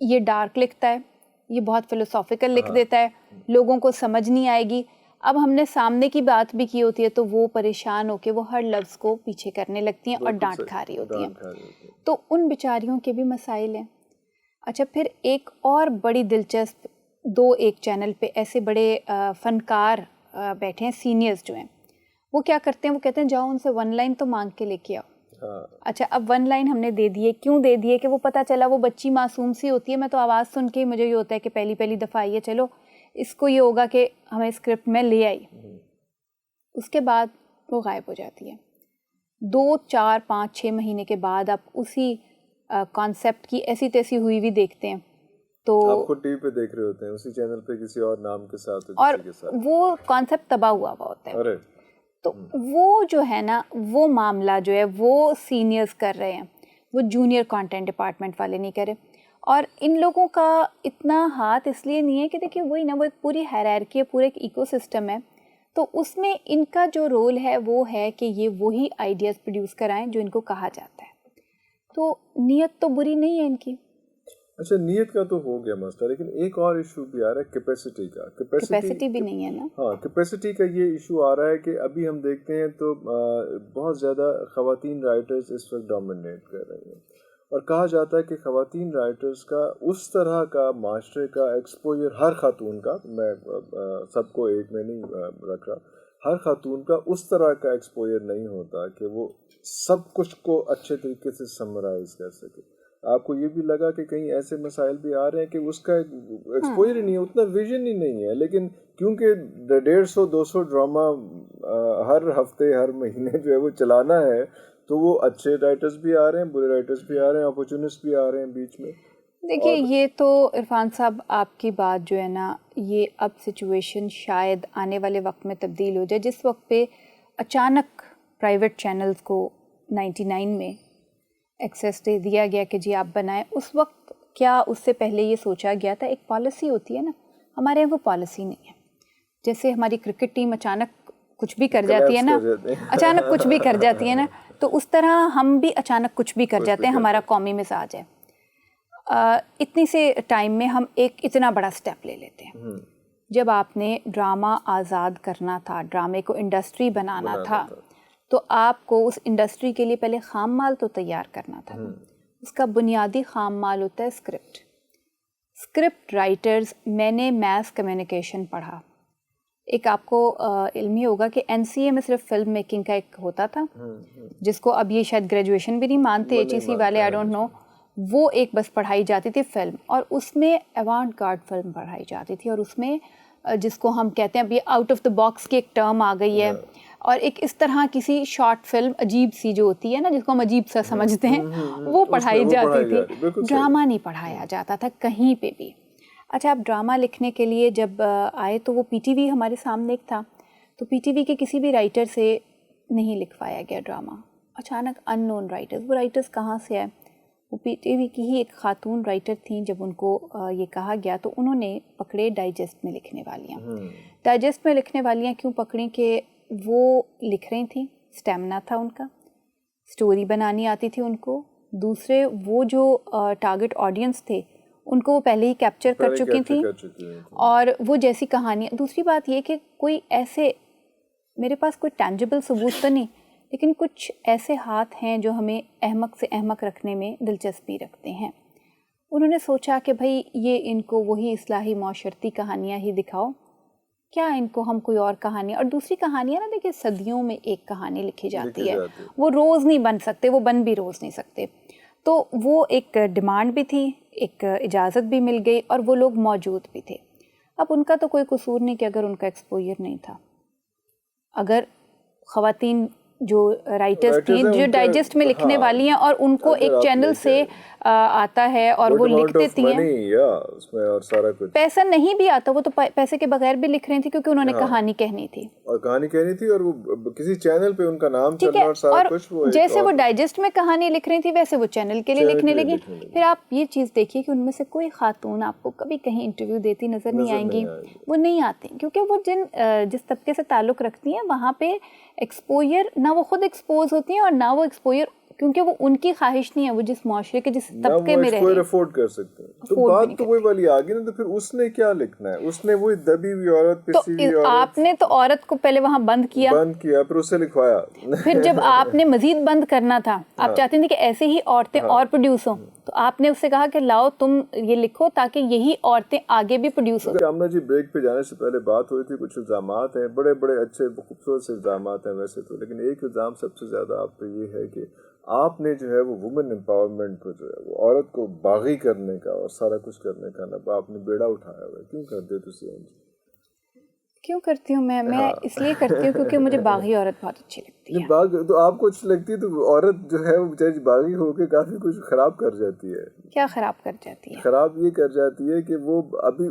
یہ ڈارک لکھتا ہے، یہ بہت فلسافیکل لکھ دیتا ہے، لوگوں کو سمجھ نہیں آئے گی. اب ہم نے سامنے کی بات بھی کی ہوتی ہے تو وہ پریشان ہو کے وہ ہر لفظ کو پیچھے کرنے لگتی ہیں اور ڈانٹ کھا رہی ہوتی ہیں. تو ان بیچاریوں کے بھی مسائل ہیں. اچھا، پھر ایک اور بڑی دلچسپ 2 ایک چینل پہ ایسے بڑے فنکار بیٹھے ہیں، سینئرز جو ہیں، وہ کیا کرتے ہیں، وہ کہتے ہیں جاؤ ان سے 1 لائن تو مانگ کے لے کے آؤ. اچھا، اب 1 لائن ہم نے دے دیے، کیوں دے دیے کہ وہ پتہ چلا وہ بچی معصوم سی ہوتی ہے. میں تو آواز سن کے مجھے یہ ہوتا ہے کہ پہلی دفعہ آئی ہے، چلو اس کو یہ ہوگا کہ ہمیں اسکرپٹ میں لے آئی. اس کے بعد وہ غائب ہو جاتی ہے. 2 4 5 6 مہینے کے بعد آپ اسی کانسیپٹ کی ایسی تیسی ہوئی بھی دیکھتے ہیں. تو آپ خود ٹی وی پہ دیکھ رہے ہوتے ہیں اسی چینل پہ کسی اور نام کے ساتھ، اور وہ کانسیپٹ تباہ ہوا ہوتا ہے. تو وہ جو ہے نا، وہ معاملہ جو ہے وہ سینئرز کر رہے ہیں، وہ جونیئر کانٹینٹ ڈپارٹمنٹ والے نہیں کرے. اور ان لوگوں کا اتنا ہاتھ اس لیے نہیں ہے کہ دیکھیے وہی نا، وہ ایک پوری ہائرارکی ہے، پورے ایک ایکو سسٹم ہے. تو اس میں ان کا جو رول ہے وہ ہے کہ یہ وہی آئیڈیاز پروڈیوس کرائیں جو ان کو کہا جاتا ہے. تو نیت تو بری نہیں ہے ان کی. اچھا، نیت کا تو ہو گیا مسئلہ، لیکن ایک اور ایشو بھی آ رہا ہے کیپیسٹی کا. کیپیسٹی بھی نہیں ہے نا. ہاں، کیپیسٹی کا یہ ایشو آ رہا ہے کہ ابھی ہم دیکھتے ہیں تو بہت زیادہ خواتین رائٹرز اس وقت ڈومینیٹ کر رہی ہیں، اور کہا جاتا ہے کہ خواتین رائٹرز کا اس طرح کا معاشرے کا ایکسپوجر، ہر خاتون کا، میں سب کو ایک میں نہیں رکھ رہا، ہر خاتون کا اس طرح کا ایکسپوجر نہیں ہوتا کہ وہ سب کچھ کو اچھے طریقے سے سمرائز کر سکے. آپ کو یہ بھی لگا کہ کہیں ایسے مسائل بھی آ رہے ہیں کہ اس کا ایکسپوجر ہی نہیں ہے، اتنا ویژن ہی نہیں ہے، لیکن کیونکہ 150 200 ڈرامہ ہر ہفتے ہر مہینے جو ہے وہ چلانا ہے، تو وہ اچھے رائٹرز بھی آ رہے ہیں، برے رائٹرز بھی آ رہے ہیں، اپورچونسٹ بھی آ رہے ہیں بیچ میں. دیکھیے یہ تو عرفان صاحب آپ کی بات جو ہے نا، یہ اب سچویشن شاید آنے والے وقت میں تبدیل ہو جائے، جس وقت پہ اچانک پرائیویٹ چینلز کو 99 میں ایکسیس دے دیا گیا کہ جی آپ بنائیں. اس وقت کیا اس سے پہلے یہ سوچا گیا تھا؟ ایک پالیسی ہوتی ہے نا، ہمارے یہاں وہ پالیسی نہیں ہے. جیسے ہماری کرکٹ ٹیم اچانک کچھ بھی کر جاتی ہے نا، اچانک کچھ بھی کر جاتی ہے نا، تو اس طرح ہم بھی اچانک کچھ بھی کر جاتے ہیں. ہمارا قومی مزاج ہے. اتنی سے ٹائم میں ہم ایک اتنا بڑا سٹیپ لے لیتے ہیں. جب آپ نے ڈرامہ آزاد کرنا تھا، ڈرامے کو انڈسٹری بنانا تھا، تو آپ کو اس انڈسٹری کے لیے پہلے خام مال تو تیار کرنا تھا. اس کا بنیادی خام مال ہوتا ہے اسکرپٹ رائٹرز. میں نے میس کمیونیکیشن پڑھا. ایک آپ کو علمی ہوگا کہ NCA میں صرف فلم میکنگ کا ایک ہوتا تھا، جس کو اب یہ شاید گریجویشن بھی نہیں مانتے HEC والے، آئی ڈونٹ نو. وہ ایک بس پڑھائی جاتی تھی فلم، اور اس میں ایوانٹ گارڈ فلم پڑھائی جاتی تھی. اور اس میں جس کو ہم کہتے ہیں ابھی آؤٹ آف دا باکس کی ایک ٹرم آ گئی ہے، اور ایک اس طرح کسی شارٹ فلم عجیب سی جو ہوتی ہے نا، جس کو ہم عجیب سا سمجھتے ہیں، وہ پڑھائی جاتی تھی. ڈرامہ نہیں پڑھایا جاتا تھا کہیں پہ بھی. اچھا، اب ڈرامہ لکھنے کے لیے جب آئے تو وہ PTV ہمارے سامنے ایک تھا، تو PTV کے کسی بھی رائٹر سے نہیں لکھوایا گیا ڈرامہ. اچانک ان نون رائٹرز، وہ رائٹرز کہاں سے آئے؟ وہ PTV کی ہی ایک خاتون رائٹر تھیں. جب ان کو یہ کہا گیا تو انہوں نے پکڑے ڈائجسٹ میں لکھنے والیاں. ڈائجسٹ میں لکھنے والیاں کیوں پکڑیں؟ کہ وہ لکھ رہی تھیں، اسٹیمنا تھا ان کا، سٹوری بنانی آتی تھی ان کو. دوسرے وہ جو ٹارگٹ آڈینس تھے ان کو وہ پہلے ہی کیپچر کر چکی تھیں اور وہ جیسی کہانیاں. دوسری بات یہ کہ کوئی ایسے میرے پاس کوئی ٹینجیبل ثبوت تو نہیں لیکن کچھ ایسے ہاتھ ہیں جو ہمیں احمق سے احمق رکھنے میں دلچسپی رکھتے ہیں. انہوں نے سوچا کہ بھائی یہ ان کو وہی اصلاحی معاشرتی کہانیاں ہی دکھاؤ, کیا ان کو ہم کوئی اور کہانیاں. اور دوسری کہانیاں نا دیکھیں صدیوں میں ایک کہانی لکھی جاتی ہے, وہ روز نہیں بن سکتے, وہ بن بھی روز نہیں سکتے. تو وہ ایک ڈیمانڈ بھی تھی, ایک اجازت بھی مل گئی اور وہ لوگ موجود بھی تھے. اب ان کا تو کوئی قصور نہیں کہ اگر ان کا ایکسپوئر نہیں تھا, اگر خواتین جو رائٹرز تھیں جو ڈائجسٹ میں لکھنے والی ہیں اور ان کو ایک چینل سے آتا ہے اور وہ لکھ دیتی ہیں, پیسہ نہیں بھی آتا, وہ تو پیسے کے بغیر بھی لکھ رہی تھی کیونکہ انہوں نے کہانی کہنی تھی اور وہ کسی چینل پہ ان کا نام چلنا اور سارا کچھ. جیسے وہ ڈائجسٹ میں کہانی لکھ رہی تھی ویسے وہ چینل کے لیے لکھنے لگی. پھر آپ یہ چیز دیکھیے کہ ان میں سے کوئی خاتون آپ کو کبھی کہیں انٹرویو دیتی نظر نہیں آئیں گی, وہ نہیں آتی کیونکہ وہ جس طبقے سے تعلق رکھتی ہیں وہاں پہ ایکسپوئر نہ وہ خود ایکسپوز ہوتی ہیں اور نہ وہ ایکسپوئر, کیونکہ وہ ان کی خواہش نہیں ہے, وہ جس معاشرے کے جس طبقے میں رہ رہے ہیں افورڈ کر سکتے ہیں. تو بات تو وہی والی آ گئی نا, تو پھر اس نے کیا لکھنا ہے, اس نے وہی دبی ہوئی عورت, پسی ہوئی عورت. آپ نے تو عورت کو پہلے وہاں بند کیا پھر اسے لکھوایا. پھر جب آپ نے مزید بند کرنا تھا, آپ چاہتے تھے کہ ایسے ہی عورتیں اور پروڈیوس ہوں, تو آپ نے اس سے کہا کہ لاؤ تم یہ لکھو تاکہ یہی عورتیں آگے بھی پروڈیوس ہوں. آمنہ جی بریک پہ جانے سے پہلے بات ہوئی تھی, کچھ الزامات ہیں, بڑے بڑے اچھے خوبصورت سے الزامات ہیں ویسے تو, لیکن ایک الزام سب سے زیادہ آپ پہ یہ ہے کہ آپ نے جو ہے وہ وومن امپاورمنٹ کو جو ہے وہ عورت کو باغی کرنے کا اور سارا کچھ کرنے کا نا آپ نے بیڑا اٹھایا ہوا ہے. کیوں کرتے ہو تسی؟ کیوں کرتی ہوں میں اس لیے کرتی ہوں کیونکہ مجھے باغی عورت بہت اچھی لگتی ہے. باغ تو آپ کو اچھی لگتی ہے, تو عورت جو ہے وہ بیچاری باغی ہو کے کافی کچھ خراب کر جاتی ہے. کیا خراب کر جاتی ہے؟ خراب یہ کر جاتی ہے کہ وہ ابھی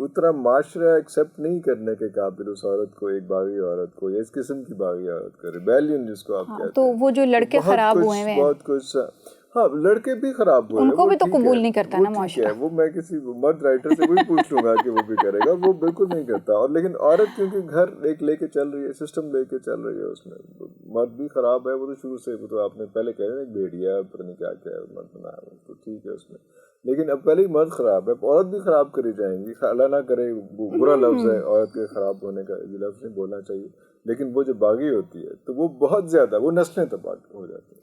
اتنا معاشرہ ایکسیپٹ نہیں کرنے کے قابل اس عورت کو, ایک باغی عورت کو, یا اس قسم کی باغی عورت کو, ریبیلین جس کو آپ کہتے ہیں. تو وہ جو لڑکے خراب ہوئے ہیں, بہت کچھ, ہاں لڑکے بھی خراب ہوئے, ان کو بھی تو قبول نہیں کرتا نا معاشرہ. وہ میں کسی مرد رائٹر سے وہی پوچھ لوں گا کہ وہ بھی کرے گا, وہ بالکل نہیں کرتا. اور لیکن عورت کیونکہ گھر ایک لے کے چل رہی ہے, سسٹم لے کے چل رہی ہے, اس میں مرد بھی خراب ہے. وہ تو شروع سے, وہ تو آپ نے پہلے کہہ رہے ہیں بھیڑیا پتہ نہیں کیا کیا مرد بنایا ہے, تو ٹھیک ہے اس میں, لیکن اب پہلے ہی مرد خراب ہے, عورت بھی خراب کری جائیں گی. اللہ نہ کرے, برا لفظ ہے عورت کے خراب ہونے کا, یہ لفظ نہیں بولنا چاہیے, لیکن وہ جو باغی ہوتی ہے تو وہ بہت زیادہ, وہ نسلیں تباہ ہو جاتی ہیں.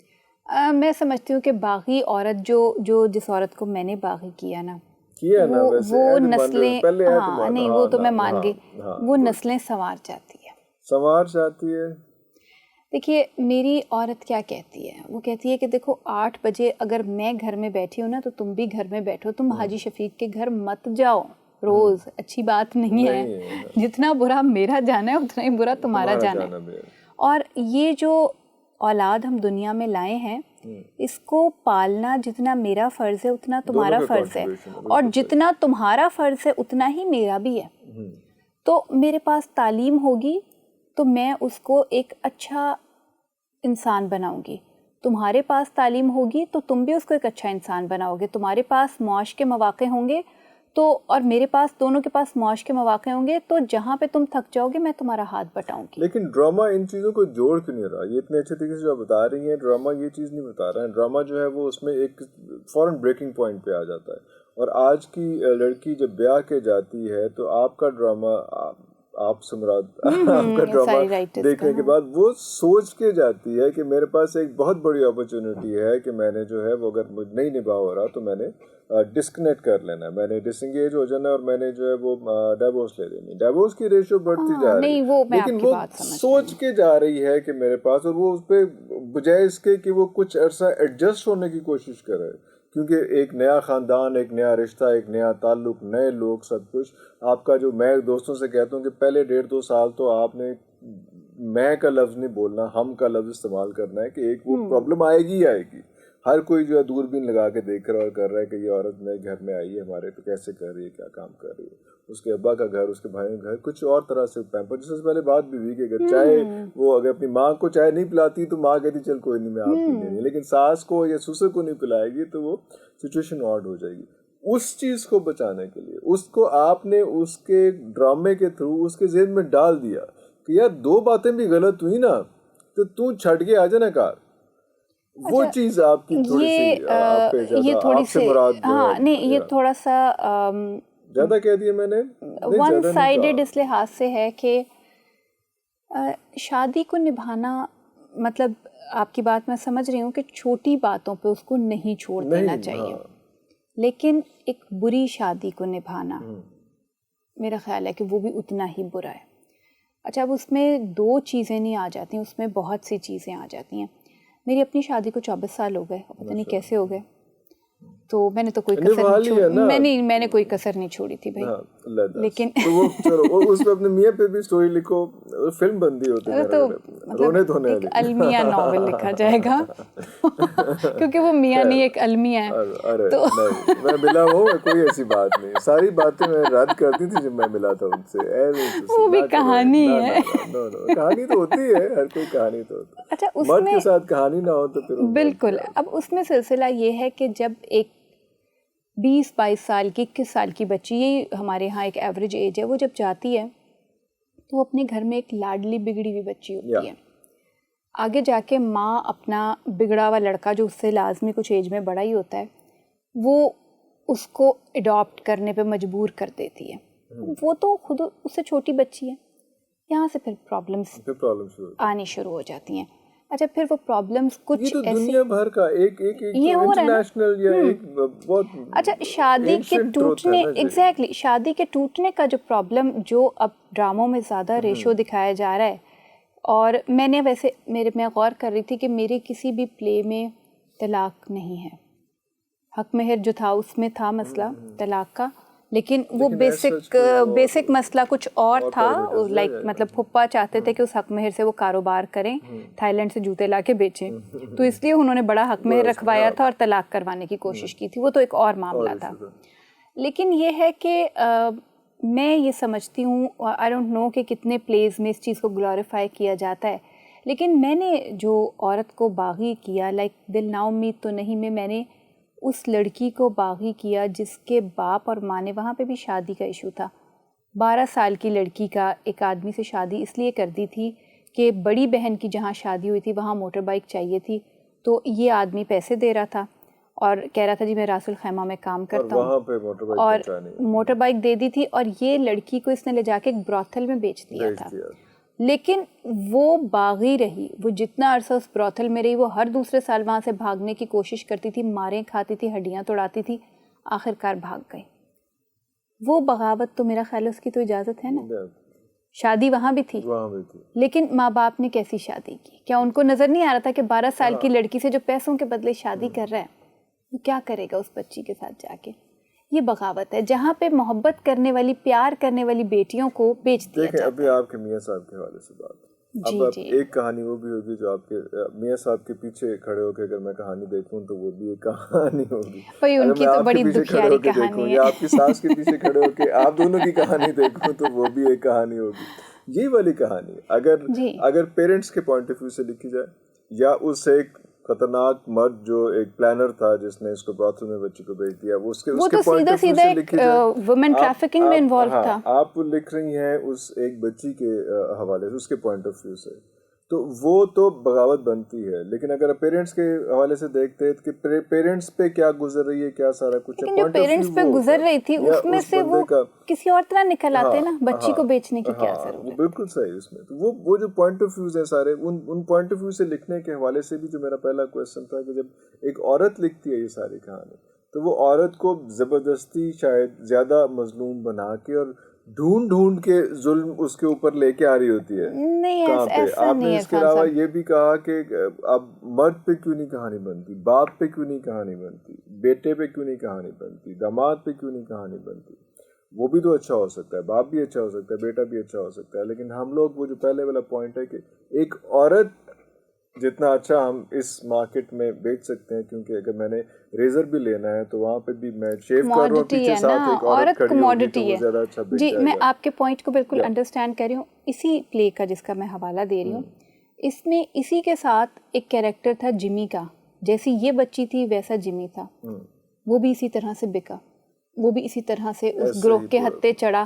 میں سمجھتی ہوں کہ باغی عورت جو جس عورت کو میں نے باغی کیا نا, وہ نسلیں, ہاں نہیں وہ تو میں مان گئی, وہ نسلیں سنوار جاتی ہے. دیکھیے میری عورت کیا کہتی ہے, وہ کہتی ہے کہ دیکھو 8 بجے اگر میں گھر میں بیٹھی ہوں نا تو تم بھی گھر میں بیٹھو, تم حاجی شفیق کے گھر مت جاؤ روز, اچھی بات نہیں ہے. جتنا برا میرا جانا ہے اتنا ہی برا تمہارا جانا ہے. اور یہ جو اولاد ہم دنیا میں لائے ہیں, اس کو پالنا جتنا میرا فرض ہے اتنا تمہارا فرض ہے, اور جتنا تمہارا فرض ہے اتنا ہی میرا بھی ہے. تو میرے پاس تعلیم ہوگی تو میں اس کو ایک اچھا انسان بناؤں گی, تمہارے پاس تعلیم ہوگی تو تم بھی اس کو ایک اچھا انسان بناؤ گے, تمہارے پاس معاش کے مواقع ہوں گے تو, اور میرے پاس, دونوں کے پاس معاش کے مواقع ہوں گے, تو جہاں پہ تم تھک جاؤ گے میں تمہارا ہاتھ بٹاؤں گی. لیکن ڈرامہ ان چیزوں کو جوڑ کیوں نہیں رہا؟ یہ اتنے اچھے طریقے سے جو بتا رہی ہیں, ڈرامہ یہ چیز نہیں بتا رہا ہے. ڈرامہ جو ہے وہ اس میں ایک فوراً بریکنگ پوائنٹ پہ آ جاتا ہے, اور آج کی لڑکی جب بیاہ کے جاتی ہے تو آپ کا ڈرامہ, آپ سے مراد آپ کا ڈرامہ دیکھنے کے بعد وہ سوچ کے جاتی ہے کہ میرے پاس ایک بہت بڑی اپرچونٹی ہے کہ میں نے جو ہے وہ اگر مجھے نہیں نبھا ہو رہا تو میں نے ڈسکنیکٹ کر لینا ہے, میں نے ڈس انگیج ہو جانا, اور میں نے جو ہے وہ ڈائیورس لے لینی. ڈائیورس کی ریشو بڑھتی جا رہی ہے, لیکن وہ سوچ کے جا رہی ہے کہ میرے پاس, اور وہ اس پہ بجائے اس کے کہ وہ کچھ عرصہ ایڈجسٹ ہونے کی کوشش کرے, کیونکہ ایک نیا خاندان, ایک نیا رشتہ, ایک نیا تعلق, نئے لوگ, سب کچھ آپ کا. جو میں دوستوں سے کہتا ہوں کہ پہلے 1.5-2 سال تو آپ نے میں کا لفظ نہیں بولنا, ہم کا لفظ استعمال کرنا ہے, کہ ایک وہ پرابلم آئے گی ہی آئے گی. ہر کوئی جو ہے دوربین لگا کے دیکھ رہا ہے اور کر رہا ہے کہ یہ عورت نئے گھر میں آئی ہے ہمارے, تو کیسے کر رہی ہے, کیا کام کر رہی ہے. اس کے ابا کا گھر, اس کے بھائی کا گھر کچھ اور طرح سے پیمپر. جس سے پہلے بات بھی ہوئی کہ اگر چائے, وہ اگر اپنی ماں کو چائے نہیں پلاتی تو ماں کہتی چل کوئی نہیں میں آپ پینے نہیں, لیکن ساس کو یا سسر کو نہیں پلائے گی تو وہ سچویشن آڈ ہو جائے گی. اس چیز کو بچانے کے لیے اس کو آپ نے اس کے ڈرامے کے تھرو اس کے ذہن میں ڈال دیا کہ یار 2 باتیں بھی غلط ہوئی نا تو چھٹ کے آ جانا کار. وہ چیز آپ کی تھوڑی سی آپ پہ زیادہ، یہ تھوڑی آپ سے سی مراد جو ہاں ہے نہیں یہ تھوڑا سا زیادہ کہہ دیا میں نے، ون سائیڈڈ اس لحاظ سے ہے کہ شادی کو نبھانا مطلب آپ کی بات میں سمجھ رہی ہوں کہ چھوٹی باتوں پہ اس کو نہیں چھوڑ دینا چاہیے، لیکن ایک بری شادی کو نبھانا میرا خیال ہے کہ وہ بھی اتنا ہی برا ہے. اچھا اب اس میں دو چیزیں نہیں آ جاتی ہیں، اس میں بہت سی چیزیں آ جاتی ہیں. میری اپنی شادی کو 24 سال ہو گئے، پتہ نہیں کیسے ہو گئے، تو میں نے تو کوئی کسر نہیں چھوڑی، میں نے کوئی کسر نہیں چھوڑی تھی بھائی. لیکن وہ چلو اس پہ اپنے میاں پہ بھی سٹوری لکھو، فلم بندی ہوتی ہے تو مطلب ایک المیہ ناول لکھا جائے گا کیونکہ وہ میاں نہیں ایک المیہ ہے. ارے نہیں میں ملا ہوں، کوئی ایسی بات نہیں، ساری باتیں میں رد کرتی تھی جب میں ملا تھا ان سے. وہ بھی کہانی ہے، کہانی تو ہوتی ہے، ہر کوئی کہانی تو ہوتی ہے. اچھا اس مرد میں کے ساتھ کہانی نہ ہو تو پھر بالکل. اب اس میں سلسلہ یہ ہے کہ جب ایک 20-22 سال کی 21 سال کی بچی، یہی ہمارے ہاں ایک ایوریج ایج ہے، وہ جب جاتی ہے تو وہ اپنے گھر میں ایک لاڈلی بگڑی ہوئی بچی ہوتی ہے. آگے جا کے ماں اپنا بگڑا ہوا لڑکا جو اس سے لازمی کچھ ایج میں بڑا ہی ہوتا ہے وہ اس کو اڈاپٹ کرنے پہ مجبور کر دیتی ہے. وہ تو خود اس سے چھوٹی بچی ہے، یہاں سے پھر پرابلمس آنی شروع ہو جاتی ہیں. اچھا پھر وہ پرابلمس کچھ یہ تو دنیا بھر کا ایک یہ ہو رہا ہے یا ایک بہت اچھا شادی کے ٹوٹنے ایگزیکٹلی شادی کے ٹوٹنے کا جو پرابلم جو اب ڈراموں میں زیادہ ریشو دکھایا جا رہا ہے. اور میں نے ویسے میں غور کر رہی تھی کہ میرے کسی بھی پلے میں طلاق نہیں ہے. حق مہر جو تھا اس میں تھا مسئلہ طلاق کا، لیکن وہ بیسک مسئلہ کچھ اور تھا. لائک مطلب پھپھا چاہتے تھے کہ اس حق مہر سے وہ کاروبار کریں، تھائی لینڈ سے جوتے لا کے بیچیں، تو اس لیے انہوں نے بڑا حق مہر رکھوایا تھا اور طلاق کروانے کی کوشش کی تھی. وہ تو ایک اور معاملہ تھا. لیکن یہ ہے کہ میں یہ سمجھتی ہوں، آئی ڈونٹ نو کہ کتنے پلیز میں اس چیز کو گلوریفائی کیا جاتا ہے، لیکن میں نے جو عورت کو باغی کیا، لائک دل نا امید تو نہیں میں نے اس لڑکی کو باغی کیا جس کے باپ اور ماں نے، وہاں پہ بھی شادی کا ایشو تھا. 12 سال کی لڑکی کا ایک آدمی سے شادی اس لیے کر دی تھی کہ بڑی بہن کی جہاں شادی ہوئی تھی وہاں موٹر بائک چاہیے تھی، تو یہ آدمی پیسے دے رہا تھا اور کہہ رہا تھا جی میں راس الخیمہ میں کام کرتا ہوں، اور موٹر بائک دے دی تھی، اور یہ لڑکی کو اس نے لے جا کے ایک براثل میں بیچ دیا تھا. لیکن وہ باغی رہی، وہ جتنا عرصہ اس براثل میں رہی وہ ہر دوسرے سال وہاں سے بھاگنے کی کوشش کرتی تھی، ماریں کھاتی تھی، ہڈیاں توڑاتی تھی، آخرکار بھاگ گئی. وہ بغاوت تو میرا خیال ہے اس کی تو اجازت ہے نا، شادی وہاں بھی تھی لیکن ماں باپ نے کیسی شادی کی؟ کیا ان کو نظر نہیں آ رہا تھا کہ 12 سال کی لڑکی سے جو پیسوں کے بدلے شادی کر رہا ہے وہ کیا کرے گا اس بچی کے ساتھ جا کے؟ یہ بغاوت ہے جہاں پہ محبت کرنے والی، پیار کرنے والی بیٹیوں کو بیچ دیا جاتا ہے. ابھی آپ کے میاں صاحب کے حوالے سے بات، اب ایک کہانی وہ بھی ہوگی جو آپ کے میاں صاحب کے پیچھے کھڑے ہو کے اگر میں کہانی دیکھوں تو وہ بھی ایک کہانی ہوگی. بھائی ان کی تو بڑی دکھیاری کہانی ہے. یا آپ کی ساس کے پیچھے کھڑے ہو کے آپ دونوں کی کہانی دیکھوں تو وہ بھی ایک کہانی ہوگی. یہ والی کہانی اگر پیرنٹس کے پوائنٹ آف ویو سے لکھی جائے، یا اس ایک خطرناک مرد جو ایک پلانر تھا جس نے اس کو براثل میں بچی کو بھیج دیا، وہ تو سیدھا سیدھا ایک وومن ٹریفکنگ میں انوالو تھا. آپ لکھ رہی ہیں اس ایک بچی کے حوالے سے، اس کے پوائنٹ آف ویو سے، تو وہ تو بغاوت بنتی ہے. لیکن اگر پیرنٹس کے حوالے سے دیکھتے ہیں کہ پیرنٹس پہ کیا گزر رہی ہے، کیا سارا کچھ ہے، جو پیرنٹس پہ گزر رہی تھی اس میں سے وہ کسی اور طرح نکل آتے نا، بچی کو بیچنے کی کیا ضرورت ہے. بالکل صحیح. اس میں تو وہ جو پوائنٹ آف ویوز ہیں سارے، ان پوائنٹ آف ویو سے لکھنے کے حوالے سے بھی جو میرا پہلا کویشچن تھا کہ جب ایک عورت لکھتی ہے یہ ساری کہانی تو وہ عورت کو زبردستی شاید زیادہ مظلوم بنا کے اور ڈھونڈ کے ظلم اس کے اوپر لے کے آ رہی ہوتی ہے. کہاں پہ آپ نے اس کے علاوہ یہ بھی کہا کہ اب مرد پہ کیوں نہیں کہانی بنتی، باپ پہ کیوں نہیں کہانی بنتی، بیٹے پہ کیوں نہیں کہانی بنتی، داماد پہ کیوں نہیں کہانی بنتی. وہ بھی تو اچھا ہو سکتا ہے، باپ بھی اچھا ہو سکتا ہے، بیٹا بھی اچھا ہو سکتا ہے. لیکن ہم لوگ وہ جو پہلے والا پوائنٹ ہے کہ ایک عورت جتنا اچھا ہم اس مارکیٹ میں بیچ سکتے ہیں، کیونکہ اگر میں نے ریزر بھی لینا ہے تو وہاں پہ بھی میں شیو کر رہا ہوں، پیچھے ساتھ ایک عورت کھڑی ہوگی تو وہ زیادہ اچھا بیچ جائے گا. جی میں آپ کے پوائنٹ کو بالکل انڈرسٹینڈ کر رہی ہوں. اسی پلے کا جس کا میں حوالہ دے رہی ہوں، اس میں اسی کے ساتھ ایک کیریکٹر تھا جمی کا. جیسی یہ بچی تھی ویسا جمی تھا، وہ بھی اسی طرح سے بکا، وہ بھی اسی طرح سے اس گروہ کے ہتھے چڑھا.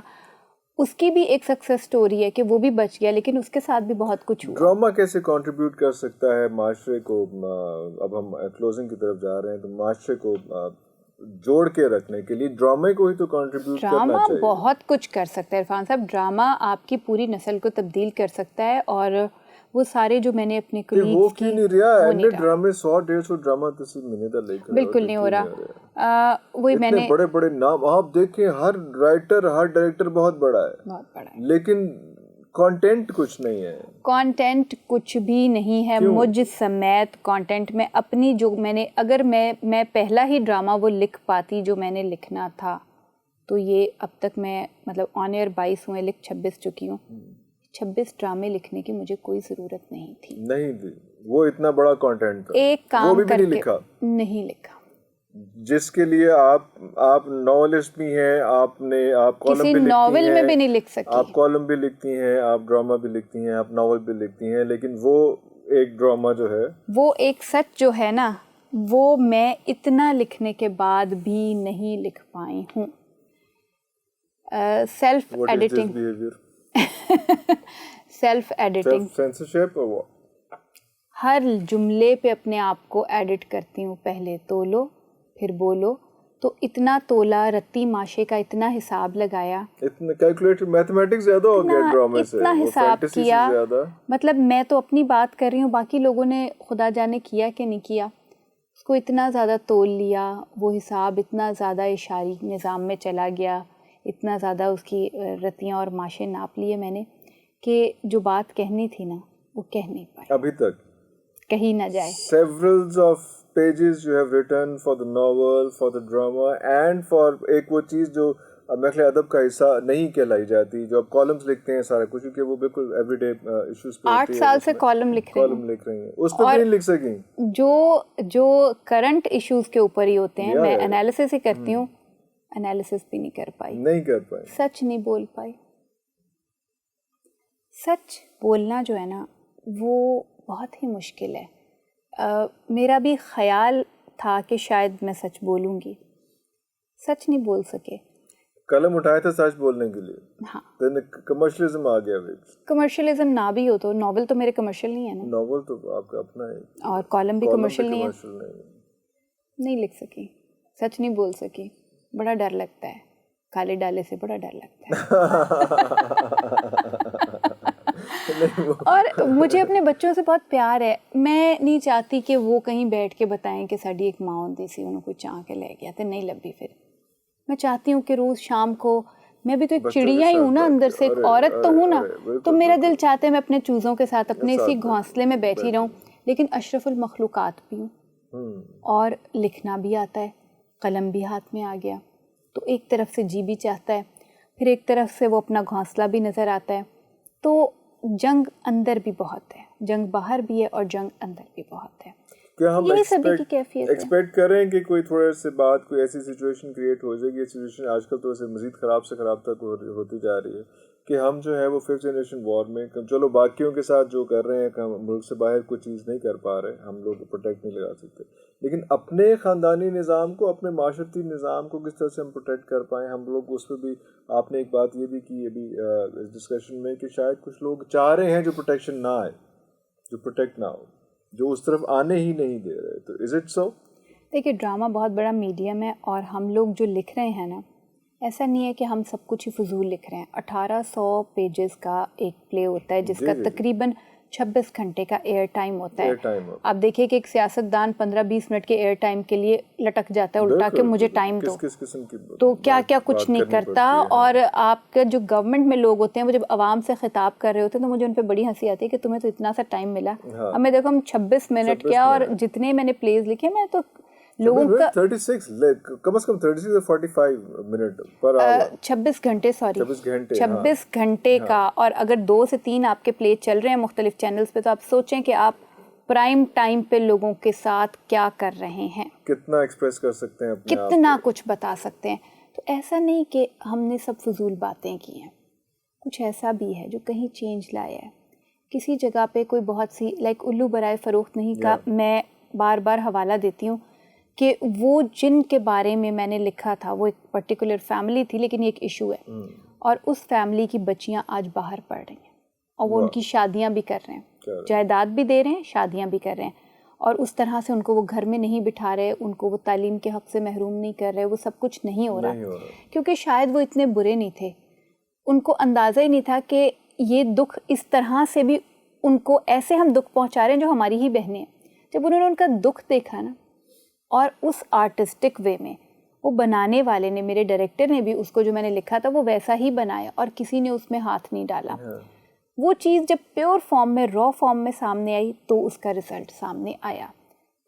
اس کی بھی ایک سکسیس سٹوری ہے کہ وہ بھی بچ گیا, لیکن اس کے ساتھ بھی بہت کچھ ہوا. ڈرامہ کیسے کنٹریبیوٹ کر سکتا ہے معاشرے کو, اب ہم کلوزنگ کی طرف جا رہے ہیں, تو معاشرے کو جوڑ کے رکھنے کے لیے ڈرامے کو ہی تو کنٹریبیوٹ کرنا ڈرامہ چاہیے. بہت کچھ کر سکتا ہے عرفان صاحب. ڈرامہ آپ کی پوری نسل کو تبدیل کر سکتا ہے, اور وہ سارے جو میں نے اپنے ہو کولیگز کیوں نہیں رہا ایڈ ڈرامے 100-150 ڈرامہ تصویر مہینے تک لے کر بالکل نہیں ہو رہا. وہی میں نے بڑے بڑے نام آپ دیکھیں, ہر رائٹر ہر ڈائریکٹر بہت بڑا ہے, لیکن کانٹینٹ کچھ نہیں ہے. کانٹینٹ کچھ بھی نہیں ہے مجھ سمیت. کانٹینٹ میں اپنی جو میں نے, اگر میں پہلا ہی ڈرامہ وہ لکھ پاتی جو میں نے لکھنا تھا, تو یہ اب تک میں مطلب آن ایئر 22 ہوئے, لکھ 26 چکی ہوں. 26 ڈرامے لکھنے کی مجھے کوئی ضرورت نہیں تھی. نہیں تھی, وہ اتنا بڑا کانٹینٹ تھا. ایک کام بھی کر نہیں کے لکھا, نہیں لکھا. جس کے لیے آپ ناولسٹ بھی ہیں, آپ کالم کسی بھی لکھتی ناول میں ہیں, بھی نہیں لکھ سکی. آپ کالم بھی لکھتی ہیں, آپ ڈرامہ بھی لکھتی ہیں, آپ ناول بھی لکھتی ہیں, لیکن وہ ایک ڈرامہ جو ہے, وہ ایک سچ جو ہے نا, وہ میں اتنا لکھنے کے بعد بھی نہیں لکھ پائی ہوں. Self editing, self editing, censorship, ہر جملے پہ اپنے آپ کو ایڈٹ کرتی ہوں. پہلے تولو پھر بولو, تو اتنا تولا, رتی ماشے کا اتنا حساب لگایا, اتنا کیلکولیٹر, میتھمیٹکس زیادہ ہو گیا ڈرامے سے, اتنا حساب کیا. مطلب میں تو اپنی بات کر رہی ہوں, باقی لوگوں نے خدا جانے کیا کہ نہیں کیا. اس کو اتنا زیادہ تول لیا, وہ حساب اتنا زیادہ اشاری نظام میں چلا گیا, اتنا زیادہ اس کی رتیاں اور ماشے ناپ لیے میں نے, کہ جو بات کہنی تھی نا وہ کہہ نہیں پائی. ابھی تک کہیں نہ جائے. severals of pages you have written for the novel, for the drama, and for ایک وہ چیز جو محفل ادب کا حصہ نہیں کہلائی جاتی, جو آپ کالمز لکھتے ہیں سارا کچھ, کیونکہ وہ بالکل ایوری ڈے ایشوز پہ 8 سال سے کالم لکھ رہی ہیں, اس پہ بھی نہیں لکھ سکیں. جو کرنٹ ایشوز کے اوپر ہی ہوتے ہیں, میں انالیسس ہی کرتی ہوں, انالیسس بھی نہیں کر پائی. سچ نہیں بول پائی. سچ بولنا جو ہے نا وہ بہت ہی مشکل ہے. میرا بھی خیال تھا کہ شاید میں سچ بولوں گی, سچ نہیں بول سکے. قلم اٹھایا تھا سچ بولنے کے لیے, ہاں, کمرشلزم آ گیا. کمرشلزم نہ بھی ہو تو ناول تو میرے کمرشل نہیں ہے نا. ناول تو آپ کا اپنا ہے, اور کالم بھی کمرشل نہیں ہے. نہیں لکھ سکی, سچ نہیں بول سکی. بڑا ڈر لگتا ہے, کالے ڈالے سے بڑا ڈر لگتا ہے. اور مجھے اپنے بچوں سے بہت پیار ہے. میں نہیں چاہتی کہ وہ کہیں بیٹھ کے بتائیں کہ ساڈی ایک ماں ہوندی سی, انہوں کوئی چاہ کے لے گیا تو نہیں لبھی. پھر میں چاہتی ہوں کہ روز شام کو, میں بھی تو ایک چڑیا ہی ہوں نا اندر سے, ایک عورت تو ہوں نا, تو میرا دل چاہتا ہے میں اپنے چوزوں کے ساتھ اپنے اسی گھونسلے میں بیٹھی رہوں, لیکن اشرف المخلوقات بھی ہوں, اور لکھنا بھی آتا ہے, قلم بھی ہاتھ میں آ گیا, تو ایک طرف سے جی بھی چاہتا ہے, پھر ایک طرف سے وہ اپنا گھونسلہ بھی نظر آتا ہے. تو جنگ اندر بھی بہت ہے, جنگ باہر بھی ہے اور جنگ اندر بھی بہت ہے. کیا ہم یہی سبھی کی کیفیت ہے. ایکسپیکٹ کر رہے ہیں کہ کوئی تھوڑے سے بات, کوئی ایسی سچویشن کریٹ ہو جائے گی. یہ سچویشن آج کل تو اسے مزید خراب سے خراب تک ہوتی جا رہی ہے, کہ ہم جو ہے وہ 5th جنریشن وار میں, چلو باقیوں کے ساتھ جو کر رہے ہیں, کہ ہم ملک سے باہر کوئی چیز نہیں کر پا رہے, ہم لوگ پروٹیکٹ نہیں لگا سکتے, لیکن اپنے خاندانی نظام کو, اپنے معاشرتی نظام کو کس طرح سے ہم پروٹیکٹ کر پائیں ہم لوگ. اس پہ بھی آپ نے ایک بات یہ بھی کی ابھی اس ڈسکشن میں, کہ شاید کچھ لوگ چاہ رہے ہیں جو پروٹیکشن نہ آئے, جو پروٹیکٹ نہ ہو, جو اس طرف آنے ہی نہیں دے رہے. تو از اٹ سو؟ دیکھیے ڈرامہ بہت بڑا میڈیم ہے, اور ہم لوگ جو لکھ رہے ہیں نا, ایسا نہیں ہے کہ ہم سب کچھ ہی فضول لکھ رہے ہیں. 1800 پیجز کا ایک پلے ہوتا ہے جس کا تقریباً 26 گھنٹے کا ایئر ٹائم ہوتا ہے. آپ دیکھیے کہ ایک سیاستدان 15-20 منٹ کے ایئر ٹائم کے لیے لٹک جاتا ہے الٹا کہ مجھے ٹائم دو, تو کیا کیا کچھ نہیں کرتا. اور آپ کے جو گورنمنٹ میں لوگ ہوتے ہیں, وہ جب عوام سے خطاب کر رہے ہوتے ہیں تو مجھے ان پہ بڑی ہنسی آتی ہے کہ تمہیں تو اتنا سا ٹائم ملا. اب میں دیکھو ہم 26 منٹ کیا, اور جتنے میں نے پلیز لکھے, میں تو لوگوں کا 36 کم از کم 36 اور 45 منٹ پر آور, 26 گھنٹے, سوری 26 گھنٹے کا. اور اگر 2 سے 3 آپ کے پلے چل رہے ہیں مختلف چینلز پہ, تو آپ سوچیں کہ آپ پرائم ٹائم پہ لوگوں کے ساتھ کیا کر رہے ہیں, کتنا ایکسپریس کر سکتے ہیں, کتنا کچھ بتا سکتے ہیں. تو ایسا نہیں کہ ہم نے سب فضول باتیں کی ہیں, کچھ ایسا بھی ہے جو کہیں چینج لایا ہے. کسی جگہ پہ کوئی بہت سی لائک الو برائے فروخت نہیں کا, میں بار بار حوالہ دیتی ہوں کہ وہ جن کے بارے میں نے لکھا تھا وہ ایک پرٹیکولر فیملی تھی, لیکن یہ ایک ایشو ہے, اور اس فیملی کی بچیاں آج باہر پڑھ رہی ہیں اور وہ ان کی شادیاں بھی کر رہے ہیں, جائیداد بھی دے رہے ہیں, شادیاں بھی کر رہے ہیں, اور اس طرح سے ان کو وہ گھر میں نہیں بٹھا رہے, ان کو وہ تعلیم کے حق سے محروم نہیں کر رہے, وہ سب کچھ نہیں ہو رہا کیونکہ شاید وہ اتنے برے نہیں تھے, ان کو اندازہ ہی نہیں تھا کہ یہ دکھ اس طرح سے بھی ان کو ایسے ہم دکھ پہنچا رہے ہیں جو ہماری ہی بہنیں ہیں. جب انہوں نے ان کا دکھ دیکھا نا, اور اس آرٹسٹک وے میں وہ بنانے والے نے, میرے ڈائریکٹر نے بھی اس کو جو میں نے لکھا تھا وہ ویسا ہی بنایا اور کسی نے اس میں ہاتھ نہیں ڈالا. وہ چیز جب پیور فارم میں, را فارم میں سامنے آئی تو اس کا رزلٹ سامنے آیا.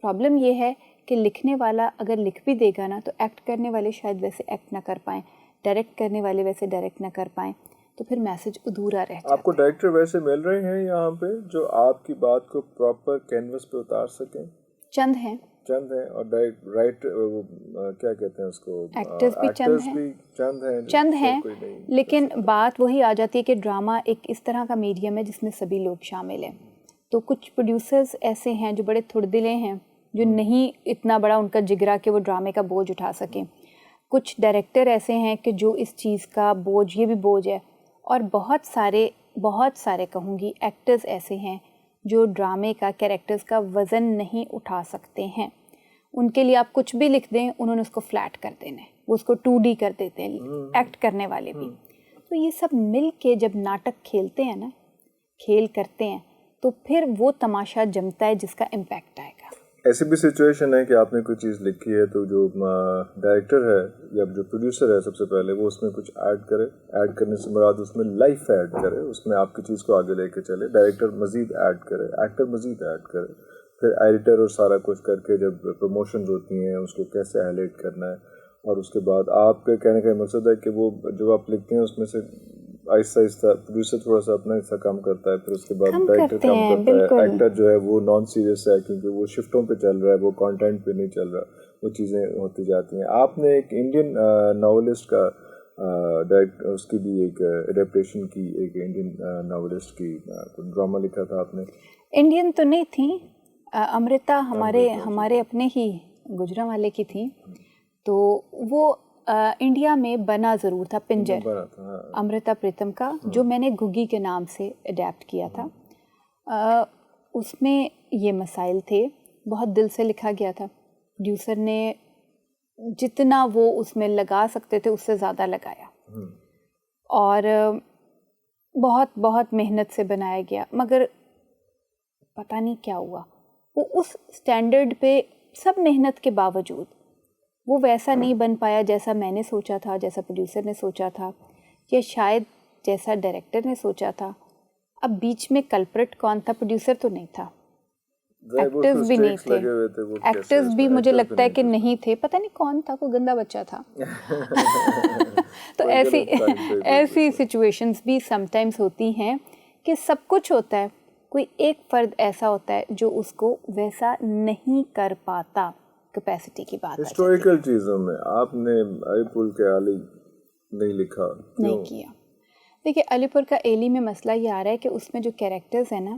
پرابلم یہ ہے کہ لکھنے والا اگر لکھ بھی دے گا نا تو ایکٹ کرنے والے شاید ویسے ایکٹ نہ کر پائیں, ڈائریکٹ کرنے والے ویسے ڈائریکٹ نہ کر پائیں, تو پھر میسج ادھورا رہ جاتا ہے. آپ کو ڈائریکٹر ویسے مل رہے ہیں یہاں پہ جو آپ کی بات کو پراپر کینوس پہ اتار سکیں؟ چند ہیں اور رائٹ کیا کہتے ہیں اس کو, ایکٹرز بھی چند ہیں, لیکن بات وہی آ جاتی ہے کہ ڈرامہ ایک اس طرح کا میڈیم ہے جس میں سبھی لوگ شامل ہیں. تو کچھ پروڈیوسرز ایسے ہیں جو بڑے تھڑدلے ہیں, جو نہیں اتنا بڑا ان کا جگرا کہ وہ ڈرامے کا بوجھ اٹھا سکیں. کچھ ڈائریکٹر ایسے ہیں کہ جو اس چیز کا بوجھ, یہ بھی بوجھ ہے, اور بہت سارے کہوں گی ایکٹرز ایسے ہیں جو ڈرامے کا, کیریکٹرز کا وزن نہیں اٹھا سکتے ہیں. ان کے لیے آپ کچھ بھی لکھ دیں, انہوں نے اس کو فلیٹ کر دینا ہے, وہ اس کو 2D کر دیتے ہیں ایکٹ کرنے والے بھی. تو یہ سب مل کے جب ناٹک کھیلتے ہیں نا, کھیل کرتے ہیں, تو پھر وہ تماشا جمتا ہے جس کا امپیکٹ آئے گا. ایسی بھی سچویشن ہے کہ آپ نے کوئی چیز لکھی ہے تو جو ڈائریکٹر ہے یا جو پروڈیوسر ہے سب سے پہلے وہ اس میں کچھ ایڈ کرے, ایڈ کرنے سے مراد اس میں لائف ایڈ کرے, اس میں آپ کی چیز کو آگے لے کے چلے, ڈائریکٹر مزید ایڈ کرے, ایکٹر مزید ایڈ کرے, پھر ایڈیٹر اور سارا کچھ کر کے جب پروموشنز ہوتی ہیں اس کو کیسے ہائلائٹ کرنا ہے, اور اس کے بعد آپ کے کہنے کا مقصد ہے کہ وہ جو آپ لکھتے ہیں اس میں سے آہستہ آہستہ پروڈیوسر تھوڑا سا اپنا حصہ کم کرتا ہے, پھر اس کے بعد ڈائریکٹر کم کرتا ہے, ایکٹر جو ہے وہ نان سیریس ہے کیونکہ وہ شفٹوں پہ چل رہا ہے, وہ کانٹینٹ پہ نہیں چل رہا, وہ چیزیں ہوتی جاتی ہیں. آپ نے ایک انڈین ناولسٹ کا اس کی بھی ایک اڈیپٹیشن کی, ایک انڈین ناولسٹ کی ڈرامہ لکھا تھا آپ نے. انڈین تو نہیں تھی, امرتا ہمارے اپنے ہی گجرانوالے کی تھی, تو وہ انڈیا میں بنا ضرور تھا, پنجر, امرتا پریتم کا, جو میں نے گھگی کے نام سے اڈیپٹ کیا تھا. اس میں یہ مسائل تھے, بہت دل سے لکھا گیا تھا, پروڈیوسر نے جتنا وہ اس میں لگا سکتے تھے اس سے زیادہ لگایا, اور بہت محنت سے بنایا گیا, مگر پتہ نہیں کیا ہوا, وہ اس سٹینڈرڈ پہ سب محنت کے باوجود وہ ویسا نہیں بن پایا جیسا میں نے سوچا تھا, جیسا پروڈیوسر نے سوچا تھا, یا شاید جیسا ڈائریکٹر نے سوچا تھا. اب بیچ میں کلپرٹ کون تھا؟ پروڈیوسر تو نہیں تھا, ایکٹرز بھی نہیں تھے, ایکٹرز بھی مجھے لگتا ہے کہ نہیں تھے, پتہ نہیں کون تھا, کوئی گندا بچہ تھا. تو ایسی سچویشنز بھی سم ٹائمز ہوتی ہیں کہ سب کچھ ہوتا ہے, کوئی ایک فرد ایسا ہوتا ہے جو اس کو ویسا نہیں کر پاتا. کیپیسٹی کی بات ہسٹوریکل چیزوں میں آپ نے علی پور کے ایلی نہیں لکھا, نہیں کیا. دیکھیے علی پور کا ایلی میں مسئلہ یہ آ رہا ہے کہ اس میں جو کیریکٹرز ہیں نا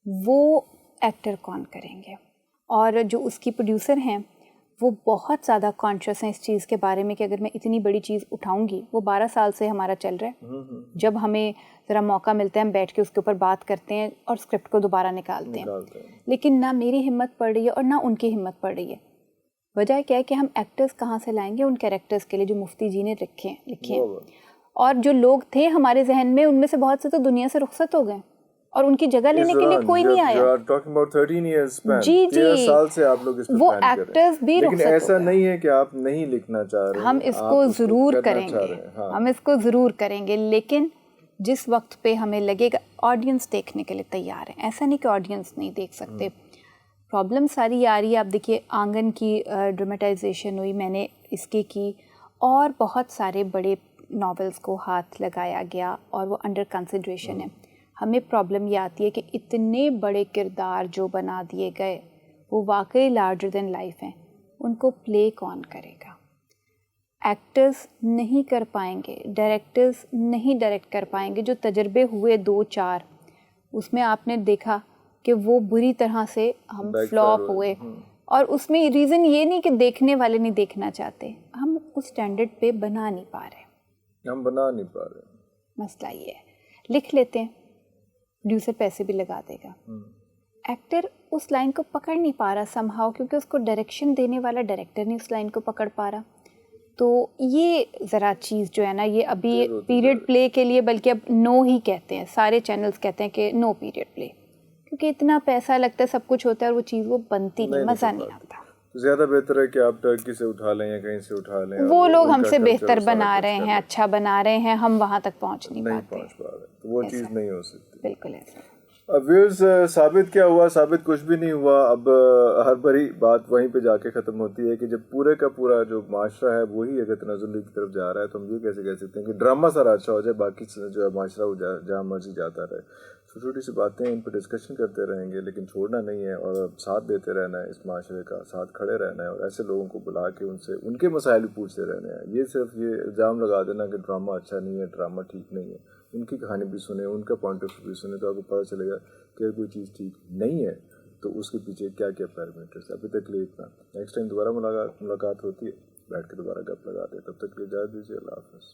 وہ ایکٹر کون کریں گے, اور جو اس کی پروڈیوسر ہیں وہ بہت زیادہ کانشیس ہیں اس چیز کے بارے میں کہ اگر میں اتنی بڑی چیز اٹھاؤں گی, وہ 12 سال سے ہمارا چل رہا ہے, جب ہمیں ذرا موقع ملتا ہے ہم بیٹھ کے اس کے اوپر بات کرتے ہیں اور اسکرپٹ کو دوبارہ نکالتے ہیں, لیکن نہ میری ہمت پڑ رہی ہے اور نہ ان کی ہمت پڑ رہی ہے. وجہ کیا ہے کہ ہم ایکٹرز کہاں سے لائیں گے ان کیریکٹرز کے لیے جو مفتی جی نے لکھے ہیں, اور جو لوگ تھے ہمارے ذہن میں ان میں سے بہت سے تو دنیا سے رخصت ہو گئے اور ان کی جگہ لینے کے لیے کوئی نہیں آیا. جی وہ ایکٹرز بھی رخصت, لیکن ایسا نہیں ہے کہ آپ نہیں لکھنا چاہ رہے, ہم اس کو ضرور کریں گے, ہم اس کو ضرور کریں گے, لیکن جس وقت پہ ہمیں لگے گا آڈینس دیکھنے کے لیے تیار ہے. ایسا نہیں کہ آڈینس نہیں دیکھ سکتے. پرابلم ساری آ رہی ہے. آپ دیکھیے آنگن کی ڈرامٹائزیشن ہوئی, میں نے اس کی, اور بہت سارے بڑے ناولز کو ہاتھ لگایا گیا اور وہ انڈر کنسیڈریشن ہے. ہمیں پرابلم یہ آتی ہے کہ اتنے بڑے کردار جو بنا دیے گئے وہ واقعی لارجر دین لائف ہیں, ان کو پلے کون کرے گا؟ ایکٹرز نہیں کر پائیں گے, ڈائریکٹرز نہیں ڈائریکٹ کر پائیں گے. جو تجربے ہوئے 2-4 اس میں آپ نے دیکھا کہ وہ بری طرح سے ہم فلاپ ہوئے, اور اس میں ریزن یہ نہیں کہ دیکھنے والے نہیں دیکھنا چاہتے, ہم اس سٹینڈرڈ پہ بنا نہیں پا رہے. ہم بنا نہیں پا رہے. مسئلہ یہ ہے لکھ لیتے ہیں, پروڈیوسر پیسے بھی لگا دے گا, ایکٹر اس لائن کو پکڑ نہیں پا رہا سم ہاؤ, کیونکہ اس کو ڈائریکشن دینے والا ڈائریکٹر نہیں اس لائن کو پکڑ پا رہا. تو یہ ذرا چیز جو ہے نا, یہ ابھی پیریڈ پلے کے لیے بلکہ اب نو ہی کہتے ہیں, سارے چینلز کہتے ہیں کہ نو پیریڈ پلے, کیونکہ اتنا پیسہ لگتا ہے, سب کچھ ہوتا ہے اور وہ چیز وہ بنتی نہیں, مزہ نہیں آتا. زیادہ بہتر ہے کہ آپ ٹرکی سے اٹھا لیں یا کہیں سے اٹھا لیں, وہ لوگ ہم سے بہتر بنا رہے ہیں, اچھا بنا رہے ہیں, ہم وہاں تک پہنچ نہیں پہنچ پا رہے, تو وہ چیز نہیں ہو سکتی. بالکل ایسا. اب ویوز ثابت کیا ہوا؟ ثابت کچھ بھی نہیں ہوا. اب ہر بڑی بات وہیں پہ جا کے ختم ہوتی ہے کہ جب پورے کا پورا جو معاشرہ ہے وہی اگر تنازل کی طرف جا رہا ہے تو ہم یہ کیسے کہہ سکتے ہیں کہ ڈرامہ سارا اچھا ہو جائے, باقی جو ہے معاشرہ وہ جہاں مرضی جاتا رہے. چھوٹی چھوٹی سی باتیں ان پہ ڈسکشن کرتے رہیں گے, لیکن چھوڑنا نہیں ہے اور ساتھ دیتے رہنا ہے, اس معاشرے کا ساتھ کھڑے رہنا ہے, اور ایسے لوگوں کو بلا کے ان سے ان کے مسائل بھی پوچھتے رہنے ہیں. یہ صرف یہ الزام لگا دینا کہ ڈرامہ اچھا نہیں ہے, ڈرامہ ٹھیک نہیں ہے, ان کی کہانی بھی سنیں, ان کا پوائنٹ آف ویو بھی سنیں, تو آپ کو پتہ چلے گا کہ کوئی چیز ٹھیک نہیں ہے تو اس کے پیچھے کیا کیا پیرامیٹرس. ابھی تک لیے اتنا. نیکسٹ ٹائم دوبارہ ملاقات ہوتی ہے, بیٹھ کے دوبارہ گپ لگاتے ہیں. تب تک کے لیے اجازت دیجیے. اللہ حافظ.